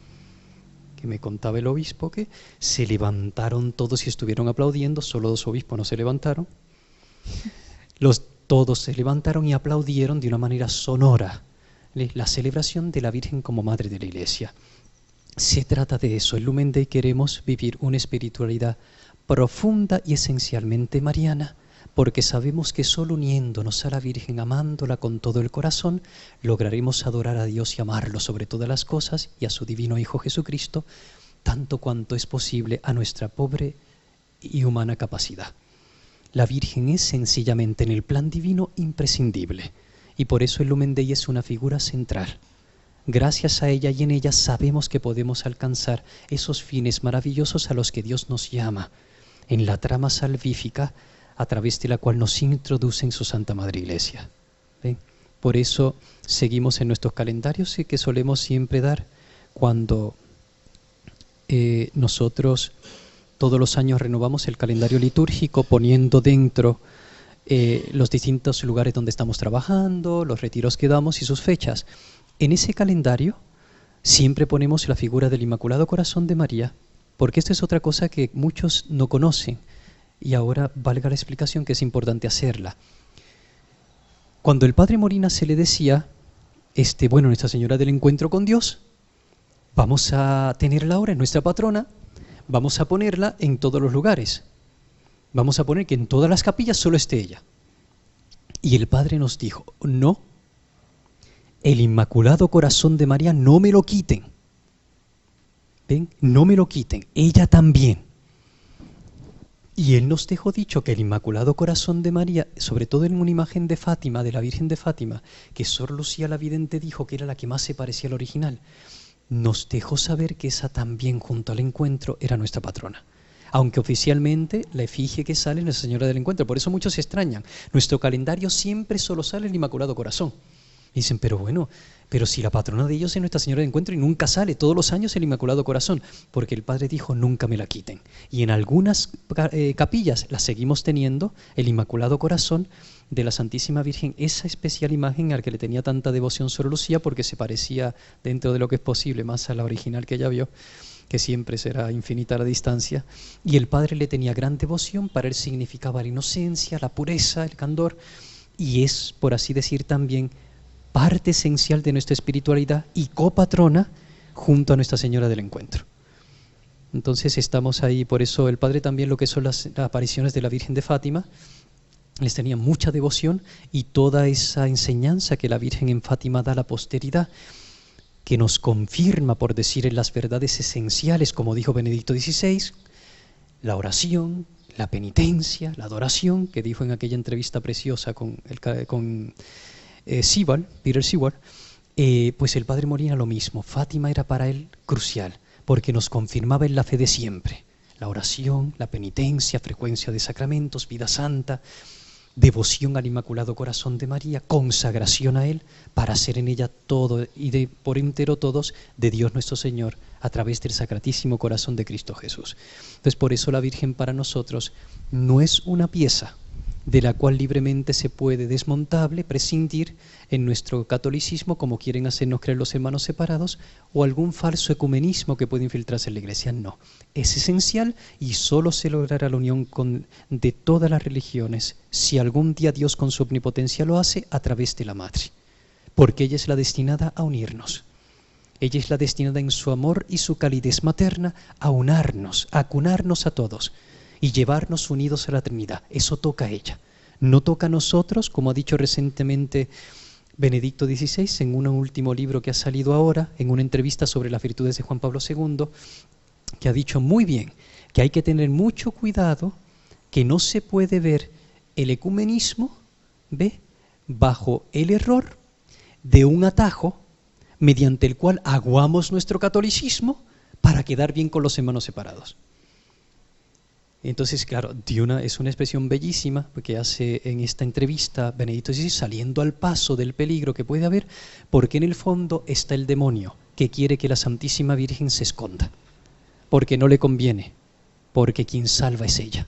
[SPEAKER 4] Que me contaba el obispo que se levantaron todos y estuvieron aplaudiendo, solo 2 obispos no se levantaron. Todos se levantaron y aplaudieron de una manera sonora la celebración de la Virgen como Madre de la Iglesia. Se trata de eso. En Lumen Dei queremos vivir una espiritualidad profunda y esencialmente mariana, porque sabemos que solo uniéndonos a la Virgen, amándola con todo el corazón, lograremos adorar a Dios y amarlo sobre todas las cosas, y a su divino Hijo Jesucristo, tanto cuanto es posible a nuestra pobre y humana capacidad. La Virgen es sencillamente en el plan divino imprescindible, y por eso el Lumen Dei es una figura central. Gracias a ella y en ella sabemos que podemos alcanzar esos fines maravillosos a los que Dios nos llama, en la trama salvífica a través de la cual nos introduce en su Santa Madre Iglesia. ¿Ven? Por eso seguimos en nuestros calendarios y que solemos siempre dar cuando nosotros todos los años renovamos el calendario litúrgico poniendo dentro los distintos lugares donde estamos trabajando, los retiros que damos y sus fechas. En ese calendario siempre ponemos la figura del Inmaculado Corazón de María, porque esta es otra cosa que muchos no conocen, y ahora valga la explicación que es importante hacerla. Cuando el Padre Molina se le decía, bueno, Nuestra Señora del Encuentro con Dios, vamos a tenerla ahora, en nuestra patrona, vamos a ponerla en todos los lugares. Vamos a poner que en todas las capillas solo esté ella. Y el Padre nos dijo: no, el Inmaculado Corazón de María no me lo quiten. ¿Ven? No me lo quiten, ella también. Y Él nos dejó dicho que el Inmaculado Corazón de María, sobre todo en una imagen de Fátima, de la Virgen de Fátima, que Sor Lucía la Vidente dijo que era la que más se parecía al original, nos dejó saber que esa también, junto al encuentro, era nuestra patrona. Aunque oficialmente la efigie que sale es Nuestra Señora del Encuentro. Por eso muchos se extrañan. Nuestro calendario siempre solo sale el Inmaculado Corazón. Y dicen, pero bueno, pero si la patrona de ellos es Nuestra Señora del Encuentro y nunca sale, todos los años el Inmaculado Corazón, porque el Padre dijo, nunca me la quiten. Y en algunas capillas la seguimos teniendo, el Inmaculado Corazón de la Santísima Virgen, esa especial imagen al que le tenía tanta devoción Sor Lucía, porque se parecía, dentro de lo que es posible, más a la original que ella vio, que siempre será infinita la distancia, y el Padre le tenía gran devoción. Para él significaba la inocencia, la pureza, el candor, y es, por así decir, también parte esencial de nuestra espiritualidad y copatrona junto a Nuestra Señora del Encuentro. Entonces estamos ahí, por eso el Padre también, lo que son las apariciones de la Virgen de Fátima, les tenía mucha devoción, y toda esa enseñanza que la Virgen en Fátima da a la posteridad, que nos confirma, por decir, en las verdades esenciales, como dijo Benedicto XVI, la oración, la penitencia, la adoración, que dijo en aquella entrevista preciosa con Peter Seward, pues el Padre Molina lo mismo. Fátima era para él crucial, porque nos confirmaba en la fe de siempre, la oración, la penitencia, frecuencia de sacramentos, vida santa, devoción al Inmaculado Corazón de María, consagración a Él, para ser en ella todo y por entero todos de Dios nuestro Señor, a través del Sacratísimo Corazón de Cristo Jesús. Entonces, por eso la Virgen para nosotros no es una pieza de la cual libremente se puede desmontable, prescindir en nuestro catolicismo, como quieren hacernos creer los hermanos separados, o algún falso ecumenismo que puede infiltrarse en la Iglesia. No, es esencial y solo se logrará la unión de todas las religiones, si algún día Dios con su omnipotencia lo hace, a través de la Madre, porque ella es la destinada a unirnos. Ella es la destinada en su amor y su calidez materna a unarnos, a acunarnos a todos y llevarnos unidos a la Trinidad. Eso toca a ella. No toca a nosotros, como ha dicho recientemente Benedicto XVI en un último libro que ha salido ahora, en una entrevista sobre las virtudes de Juan Pablo II, que ha dicho muy bien que hay que tener mucho cuidado, que no se puede ver el ecumenismo, bajo el error de un atajo mediante el cual aguamos nuestro catolicismo para quedar bien con los hermanos separados. Entonces, claro, es una expresión bellísima que hace en esta entrevista Benedicto XVI, saliendo al paso del peligro que puede haber, porque en el fondo está el demonio, que quiere que la Santísima Virgen se esconda, porque no le conviene, porque quien salva es ella.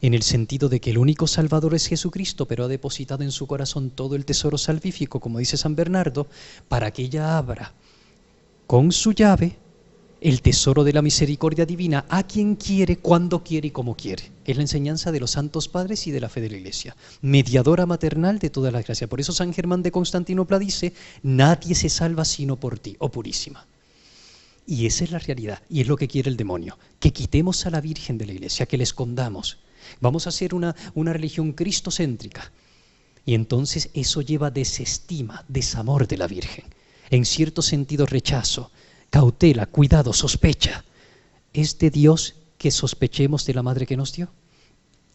[SPEAKER 4] En el sentido de que el único Salvador es Jesucristo, pero ha depositado en su corazón todo el tesoro salvífico, como dice San Bernardo, para que ella abra con su llave el tesoro de la misericordia divina a quien quiere, cuando quiere y como quiere. Es la enseñanza de los santos padres y de la fe de la Iglesia, mediadora maternal de todas las gracias. Por eso San Germán de Constantinopla dice: nadie se salva sino por ti, oh purísima. Y esa es la realidad, y es lo que quiere el demonio, que quitemos a la Virgen de la Iglesia, que la escondamos. Vamos a hacer una religión cristocéntrica, y entonces eso lleva desestima, desamor de la Virgen, en cierto sentido rechazo, cautela, cuidado, sospecha. ¿Es de Dios que sospechemos de la Madre que nos dio?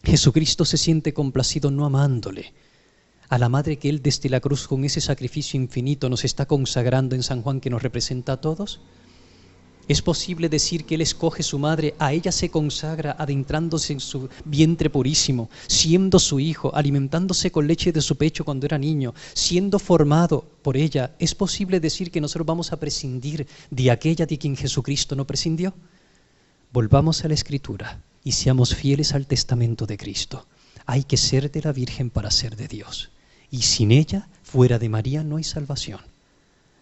[SPEAKER 4] Jesucristo se siente complacido no amándole a la Madre que Él desde la cruz con ese sacrificio infinito nos está consagrando en San Juan, que nos representa a todos. ¿Es posible decir que Él escoge su madre, a ella se consagra adentrándose en su vientre purísimo, siendo su hijo, alimentándose con leche de su pecho cuando era niño, siendo formado por ella? ¿Es posible decir que nosotros vamos a prescindir de aquella de quien Jesucristo no prescindió? Volvamos a la Escritura y seamos fieles al testamento de Cristo. Hay que ser de la Virgen para ser de Dios. Y sin ella, fuera de María, no hay salvación,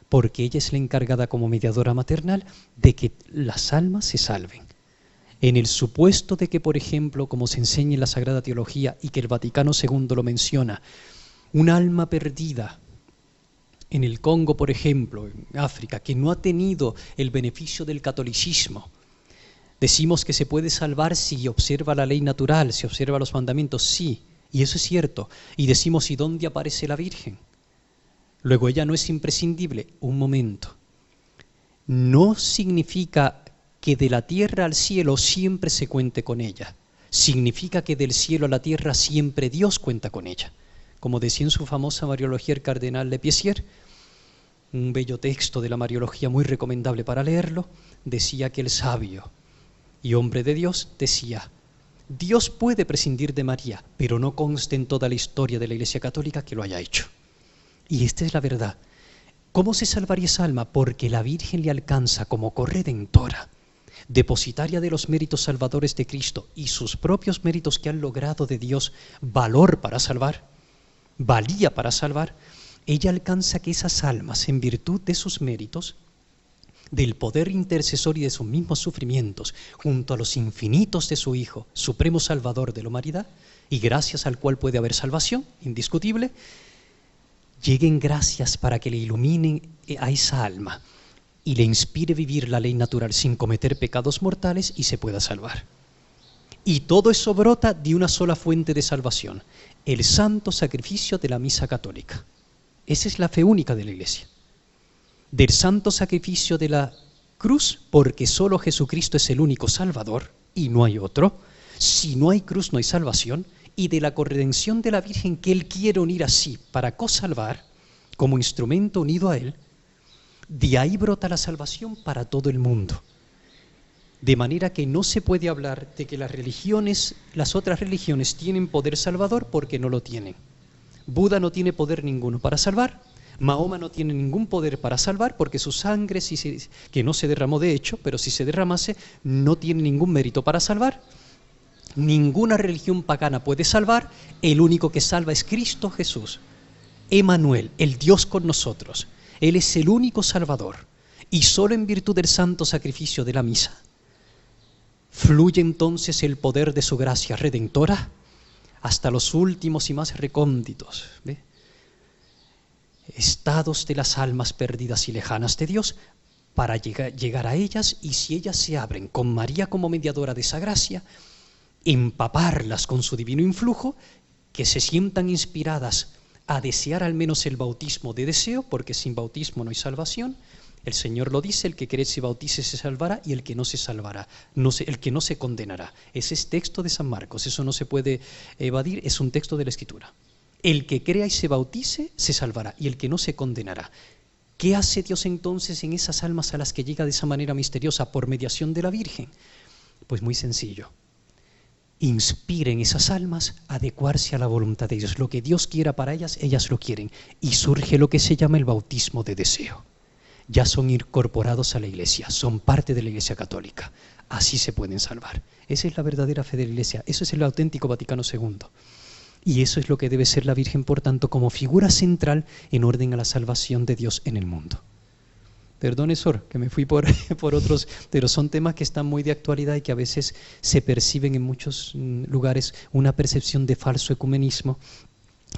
[SPEAKER 4] porque ella es la encargada como mediadora maternal de que las almas se salven. En el supuesto de que, por ejemplo, como se enseña en la Sagrada Teología y que el Vaticano II lo menciona, un alma perdida en el Congo, por ejemplo, en África, que no ha tenido el beneficio del catolicismo, decimos que se puede salvar si observa la ley natural, si observa los mandamientos, sí, y eso es cierto. Y decimos: ¿y dónde aparece la Virgen? Luego, ella no es imprescindible. Un momento. No significa que de la tierra al cielo siempre se cuente con ella. Significa que del cielo a la tierra siempre Dios cuenta con ella. Como decía en su famosa Mariología el cardenal Lepiessier, un bello texto de la Mariología muy recomendable para leerlo, decía que el sabio y hombre de Dios decía: Dios puede prescindir de María, pero no consta en toda la historia de la Iglesia Católica que lo haya hecho. Y esta es la verdad. ¿Cómo se salvaría esa alma? Porque la Virgen le alcanza como corredentora, depositaria de los méritos salvadores de Cristo y sus propios méritos que han logrado de Dios valor para salvar, valía para salvar. Ella alcanza que esas almas, en virtud de sus méritos, del poder intercesor y de sus mismos sufrimientos, junto a los infinitos de su Hijo, supremo Salvador de la humanidad, y gracias al cual puede haber salvación, indiscutible, lleguen gracias para que le iluminen a esa alma y le inspire vivir la ley natural sin cometer pecados mortales y se pueda salvar. Y todo eso brota de una sola fuente de salvación: el santo sacrificio de la misa católica. Esa es la fe única de la Iglesia. Del santo sacrificio de la cruz, porque solo Jesucristo es el único Salvador y no hay otro. Si no hay cruz no hay salvación. Y de la corredención de la Virgen, que Él quiere unir así para cosalvar, como instrumento unido a Él. De ahí brota la salvación para todo el mundo. De manera que no se puede hablar de que las otras religiones tienen poder salvador porque no lo tienen. Buda no tiene poder ninguno para salvar, Mahoma no tiene ningún poder para salvar porque su sangre, que no se derramó de hecho, pero si se derramase, no tiene ningún mérito para salvar. Ninguna religión pagana puede salvar, el único que salva es Cristo Jesús, Emmanuel, el Dios con nosotros. Él es el único salvador y solo en virtud del santo sacrificio de la misa fluye entonces el poder de su gracia redentora hasta los últimos y más recónditos estados de las almas perdidas y lejanas de Dios, para llegar a ellas, y si ellas se abren con María como mediadora de esa gracia, empaparlas con su divino influjo, que se sientan inspiradas a desear al menos el bautismo de deseo, porque sin bautismo no hay salvación. El Señor lo dice: el que cree se bautice se salvará, y el que no se salvará, el que no se condenará. Ese es texto de San Marcos, eso no se puede evadir, es un texto de la Escritura. El que crea y se bautice se salvará, y el que no se condenará. ¿Qué hace Dios entonces en esas almas a las que llega de esa manera misteriosa por mediación de la Virgen? Pues muy sencillo: inspiren esas almas a adecuarse a la voluntad de Dios. Lo que Dios quiera para ellas, ellas lo quieren, y surge lo que se llama el bautismo de deseo. Ya son incorporados a la Iglesia, son parte de la Iglesia católica. Así se pueden salvar. Esa es la verdadera fe de la Iglesia, eso es el auténtico Vaticano II. Y eso es lo que debe ser la Virgen, por tanto, como figura central en orden a la salvación de Dios en el mundo. Perdone, Sor, que me fui por otros, pero son temas que están muy de actualidad y que a veces se perciben en muchos lugares una percepción de falso ecumenismo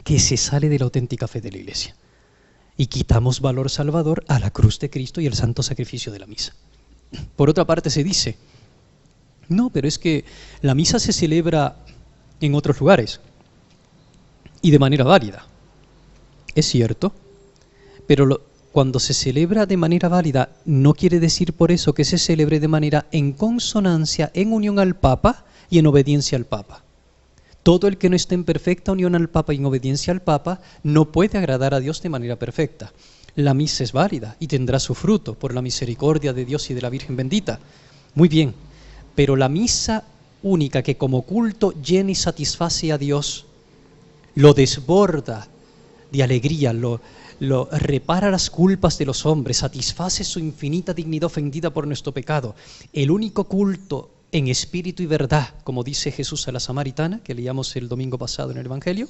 [SPEAKER 4] que se sale de la auténtica fe de la Iglesia. Y quitamos valor salvador a la cruz de Cristo y el santo sacrificio de la misa. Por otra parte se dice: no, pero es que la misa se celebra en otros lugares y de manera válida. Es cierto, pero cuando se celebra de manera válida no quiere decir por eso que se celebre de manera en consonancia, en unión al Papa y en obediencia al Papa. Todo el que no esté en perfecta unión al Papa y en obediencia al Papa no puede agradar a Dios de manera perfecta. La misa es válida y tendrá su fruto por la misericordia de Dios y de la Virgen bendita. Muy bien, pero la misa única, que como culto llena y satisface a Dios, lo desborda de alegría, lo repara las culpas de los hombres, satisface su infinita dignidad ofendida por nuestro pecado. El único culto en espíritu y verdad, como dice Jesús a la samaritana, que leíamos el domingo pasado en el Evangelio,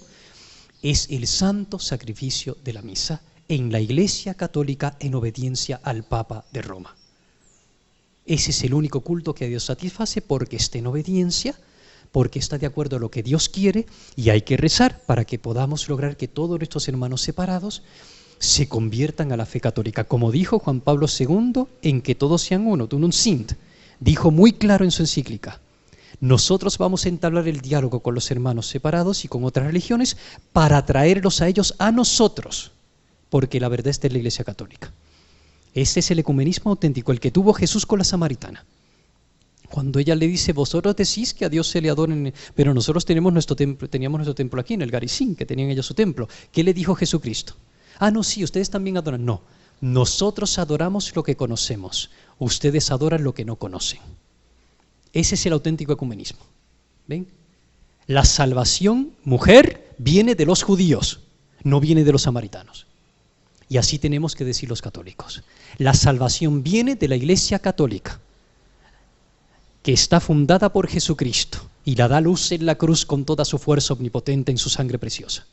[SPEAKER 4] es el santo sacrificio de la misa en la Iglesia católica en obediencia al Papa de Roma. Ese es el único culto que a Dios satisface, porque está en obediencia, porque está de acuerdo a lo que Dios quiere, y hay que rezar para que podamos lograr que todos nuestros hermanos separados se conviertan a la fe católica, como dijo Juan Pablo II en Que todos sean uno, unum sint. Dijo muy claro en su encíclica: nosotros vamos a entablar el diálogo con los hermanos separados y con otras religiones para atraerlos a ellos a nosotros, porque la verdad está en la Iglesia católica. Ese es el ecumenismo auténtico, el que tuvo Jesús con la samaritana. Cuando ella le dice: vosotros decís que a Dios se le adoren, pero nosotros teníamos nuestro templo aquí en el Garizim, que tenían ellos su templo. ¿Qué le dijo Jesucristo? Ah, no, sí, ustedes también adoran. No, nosotros adoramos lo que conocemos, ustedes adoran lo que no conocen. Ese es el auténtico ecumenismo. ¿Ven? La salvación, mujer, viene de los judíos, no viene de los samaritanos. Y así tenemos que decir los católicos. La salvación viene de la Iglesia católica, que está fundada por Jesucristo y la da luz en la cruz con toda su fuerza omnipotente en su sangre preciosa.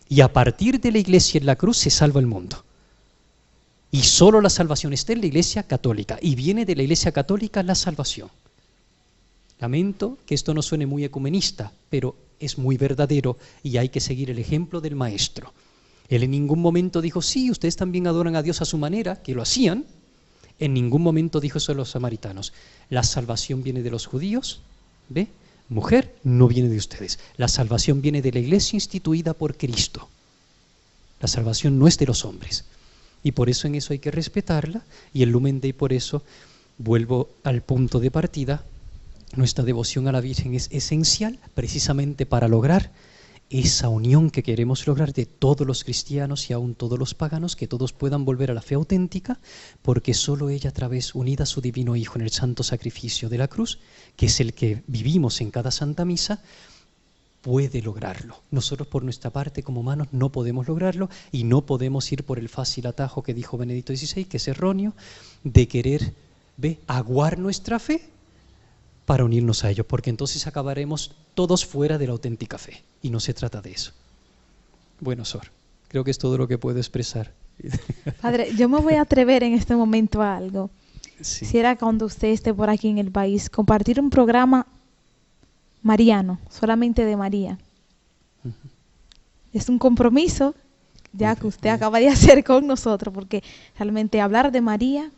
[SPEAKER 4] Y a partir de la Iglesia en la cruz se salva el mundo. Y solo la salvación está en la Iglesia católica, y viene de la Iglesia católica la salvación. Lamento que esto no suene muy ecumenista, pero es muy verdadero y hay que seguir el ejemplo del Maestro. Él en ningún momento dijo: sí, ustedes también adoran a Dios a su manera, que lo hacían. En ningún momento dijo eso a los samaritanos. La salvación viene de los judíos, ¿ve? Mujer, no viene de ustedes. La salvación viene de la Iglesia instituida por Cristo. La salvación no es de los hombres. Y por eso en eso hay que respetarla. Y el Lumen Dei, por eso, vuelvo al punto de partida, nuestra devoción a la Virgen es esencial precisamente para lograr esa unión que queremos lograr de todos los cristianos y aún todos los paganos, que todos puedan volver a la fe auténtica, porque solo ella, a través, unida a su divino Hijo en el santo sacrificio de la cruz, que es el que vivimos en cada Santa Misa, puede lograrlo. Nosotros por nuestra parte como humanos no podemos lograrlo, y no podemos ir por el fácil atajo que dijo Benedicto XVI, que es erróneo, de querer aguar nuestra fe para unirnos a ellos, porque entonces acabaremos todos fuera de la auténtica fe, y no se trata de eso. Bueno, Sor, creo que es todo lo que puedo expresar.
[SPEAKER 3] Padre, yo me voy a atrever en este momento a algo.
[SPEAKER 4] Sí.
[SPEAKER 3] Quisiera, cuando usted esté por aquí en el país, compartir un programa mariano, solamente de María.
[SPEAKER 4] Uh-huh.
[SPEAKER 3] Es un compromiso ya que usted acaba de hacer con nosotros, porque realmente hablar de María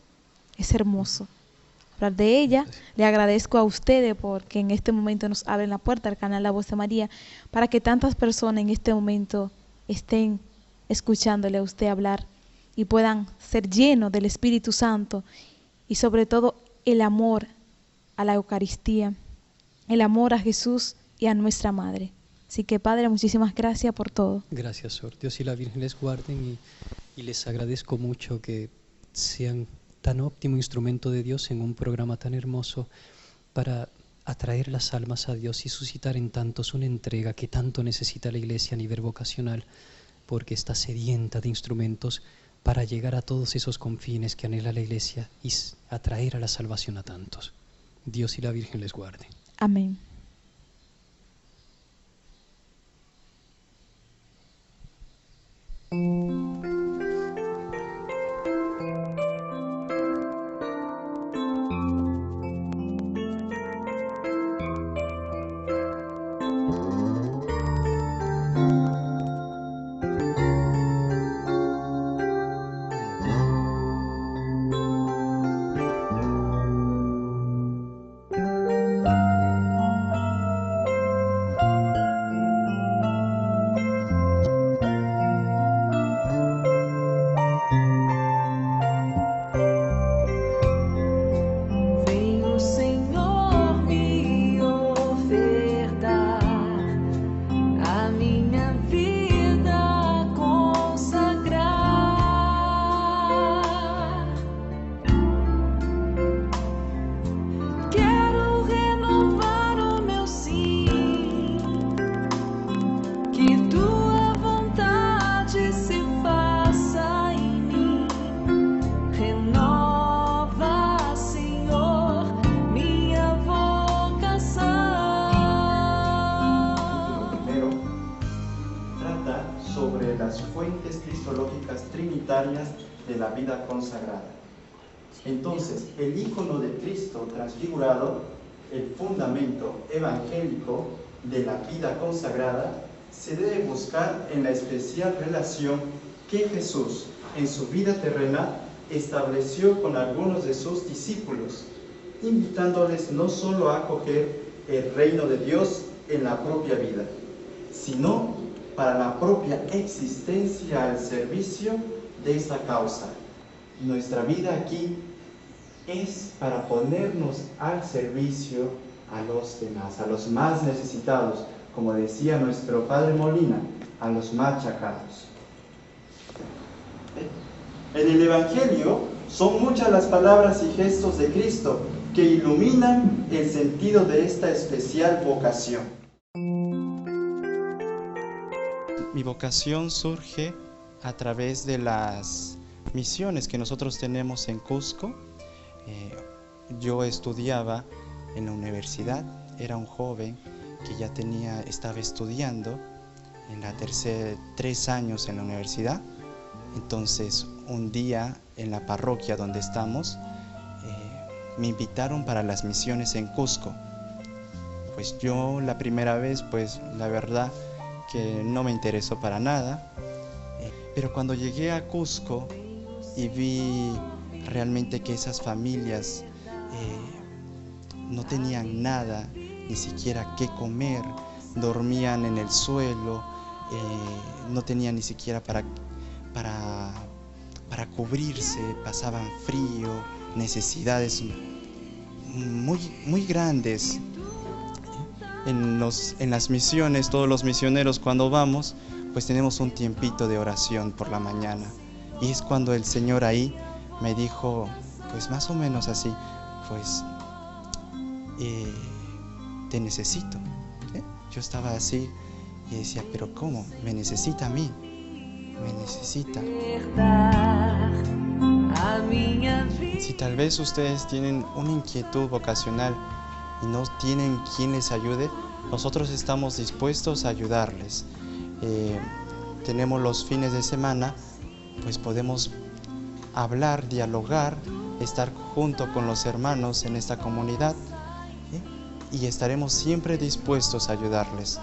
[SPEAKER 3] es hermoso. Hablar de ella, le agradezco a ustedes porque en este momento nos abren la puerta al canal La Voz de María, para que tantas personas en este momento estén escuchándole a usted hablar y puedan ser llenos del Espíritu Santo, y sobre todo el amor a la Eucaristía, el amor a Jesús y a nuestra Madre. Así que, Padre, muchísimas gracias por todo.
[SPEAKER 4] Gracias, Sor. Dios y la Virgen les guarden, y les agradezco mucho que sean tan óptimo instrumento de Dios en un programa tan hermoso para atraer las almas a Dios y suscitar en tantos una entrega que tanto necesita la Iglesia a nivel vocacional, porque está sedienta de instrumentos para llegar a todos esos confines que anhela la Iglesia y atraer a la salvación a tantos. Dios y la Virgen les guarde.
[SPEAKER 3] Amén.
[SPEAKER 5] De la vida consagrada. Entonces, el ícono de Cristo transfigurado, el fundamento evangélico de la vida consagrada, se debe buscar en la especial relación que Jesús, en su vida terrena, estableció con algunos de sus discípulos, invitándoles no solo a acoger el reino de Dios en la propia vida, sino para la propia existencia al servicio de esta causa. Nuestra vida aquí es para ponernos al servicio a los demás, a los más necesitados, como decía nuestro Padre Molina, a los machacados. En el Evangelio son muchas las palabras y gestos de Cristo que iluminan el sentido de esta especial vocación. Mi vocación surge a través de las misiones que nosotros tenemos en Cusco. Yo estudiaba en la universidad, era un joven que ya estaba estudiando en la 3 años en la universidad. Entonces, un día en la parroquia donde estamos, me invitaron para las misiones en Cusco. Pues yo la primera vez, pues la verdad que no me interesó para nada. Pero cuando llegué a Cusco y vi realmente que esas familias no tenían nada, ni siquiera qué comer, dormían en el suelo, no tenían ni siquiera para cubrirse, pasaban frío, necesidades muy, muy grandes. en las misiones, todos los misioneros cuando vamos, pues tenemos un tiempito de oración por la mañana. Y es cuando el Señor ahí me dijo, pues más o menos así, pues te necesito. Yo estaba así y decía, pero ¿cómo? ¿Me necesita a mí? Me necesita. Si tal vez ustedes tienen una inquietud vocacional y no tienen quien les ayude, nosotros estamos dispuestos a ayudarles. Tenemos los fines de semana, pues podemos hablar, dialogar, estar junto con los hermanos en esta comunidad, y estaremos siempre dispuestos a ayudarles.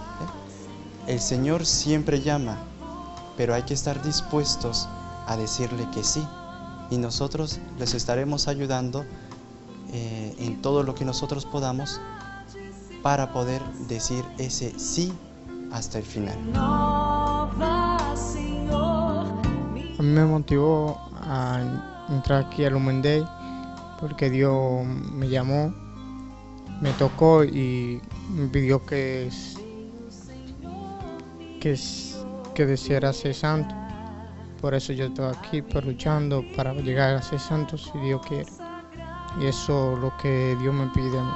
[SPEAKER 5] El Señor siempre llama, pero hay que estar dispuestos a decirle que sí, y nosotros les estaremos ayudando en todo lo que nosotros podamos para poder decir ese sí hasta el final.
[SPEAKER 6] A mí me motivó a entrar aquí a Lumen Day porque Dios me llamó, me tocó y me pidió que deseara ser santo. Por eso yo estoy aquí, luchando para llegar a ser santo si Dios quiere. Y eso es lo que Dios me pide a mí.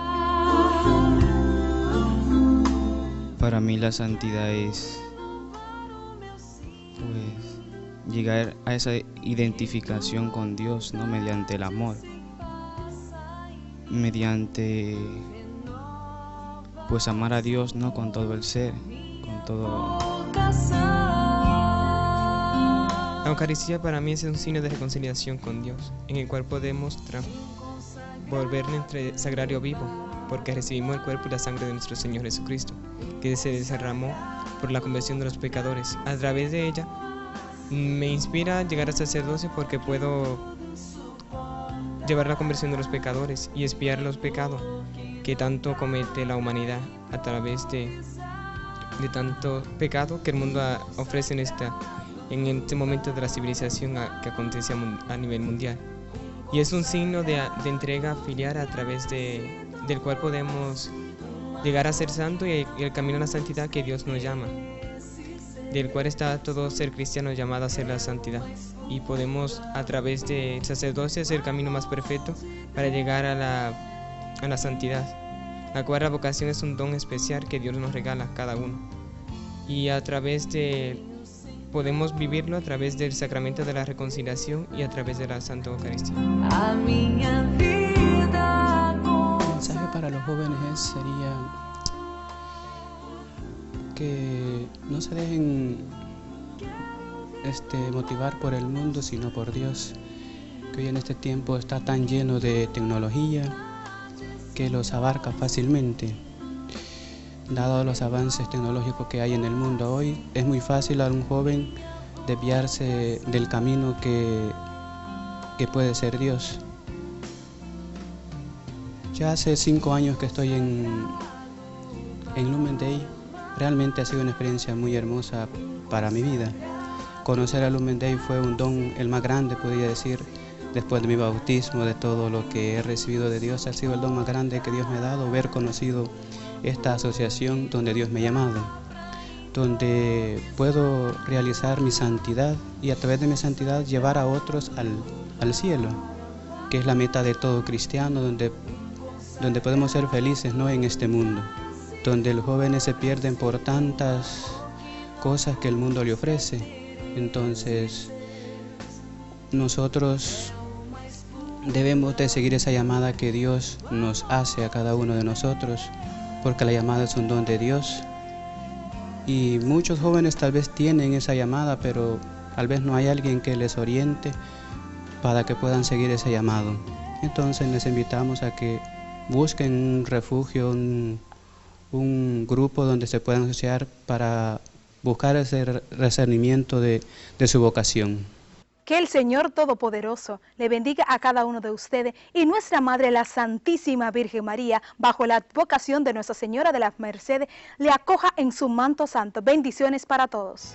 [SPEAKER 7] Para mí la santidad es pues llegar a esa identificación con Dios, ¿no? Mediante el amor, mediante pues amar a Dios, ¿no? Con todo el ser, con todo.
[SPEAKER 8] La Eucaristía para mí es un signo de reconciliación con Dios, en el cual podemos volver entre sagrario vivo, porque recibimos el cuerpo y la sangre de nuestro Señor Jesucristo, que se derramó por la conversión de los pecadores. A través de ella me inspira a llegar al sacerdocio porque puedo llevar la conversión de los pecadores y expiar los pecados que tanto comete la humanidad a través de tanto pecado que el mundo ofrece en este momento de la civilización que acontece a nivel mundial. Y es un signo de entrega filial a través del cual podemos llegar a ser santo y el camino a la santidad que Dios nos llama, del cual está todo ser cristiano llamado a ser la santidad. Y podemos a través del sacerdocio hacer el camino más perfecto para llegar a la santidad, la cual la vocación es un don especial que Dios nos regala a cada uno. Y podemos vivirlo a través del sacramento de la reconciliación y a través de la Santa Eucaristía.
[SPEAKER 9] El mensaje para los jóvenes sería que no se dejen motivar por el mundo, sino por Dios, que hoy en este tiempo está tan lleno de tecnología que los abarca fácilmente. Dado los avances tecnológicos que hay en el mundo hoy, es muy fácil a un joven desviarse del camino que puede ser Dios. Ya hace 5 años que estoy en Lumen Day. Realmente ha sido una experiencia muy hermosa para mi vida. Conocer a Lumen Day fue un don, el más grande, podría decir, después de mi bautismo, de todo lo que he recibido de Dios. Ha sido el don más grande que Dios me ha dado, haber conocido esta asociación donde Dios me ha llamado, donde puedo realizar mi santidad y a través de mi santidad llevar a otros al cielo, que es la meta de todo cristiano, donde podemos ser felices, no en este mundo, donde los jóvenes se pierden por tantas cosas que el mundo le ofrece. Entonces nosotros debemos de seguir esa llamada que Dios nos hace a cada uno de nosotros, porque la llamada es un don de Dios. Y muchos jóvenes tal vez tienen esa llamada, pero tal vez no hay alguien que les oriente para que puedan seguir ese llamado. Entonces les invitamos a que busquen un refugio, un grupo donde se puedan asociar para buscar ese discernimiento de su vocación.
[SPEAKER 2] Que el Señor Todopoderoso le bendiga a cada uno de ustedes y nuestra Madre, la Santísima Virgen María, bajo la advocación de Nuestra Señora de las Mercedes, le acoja en su manto santo. Bendiciones para todos.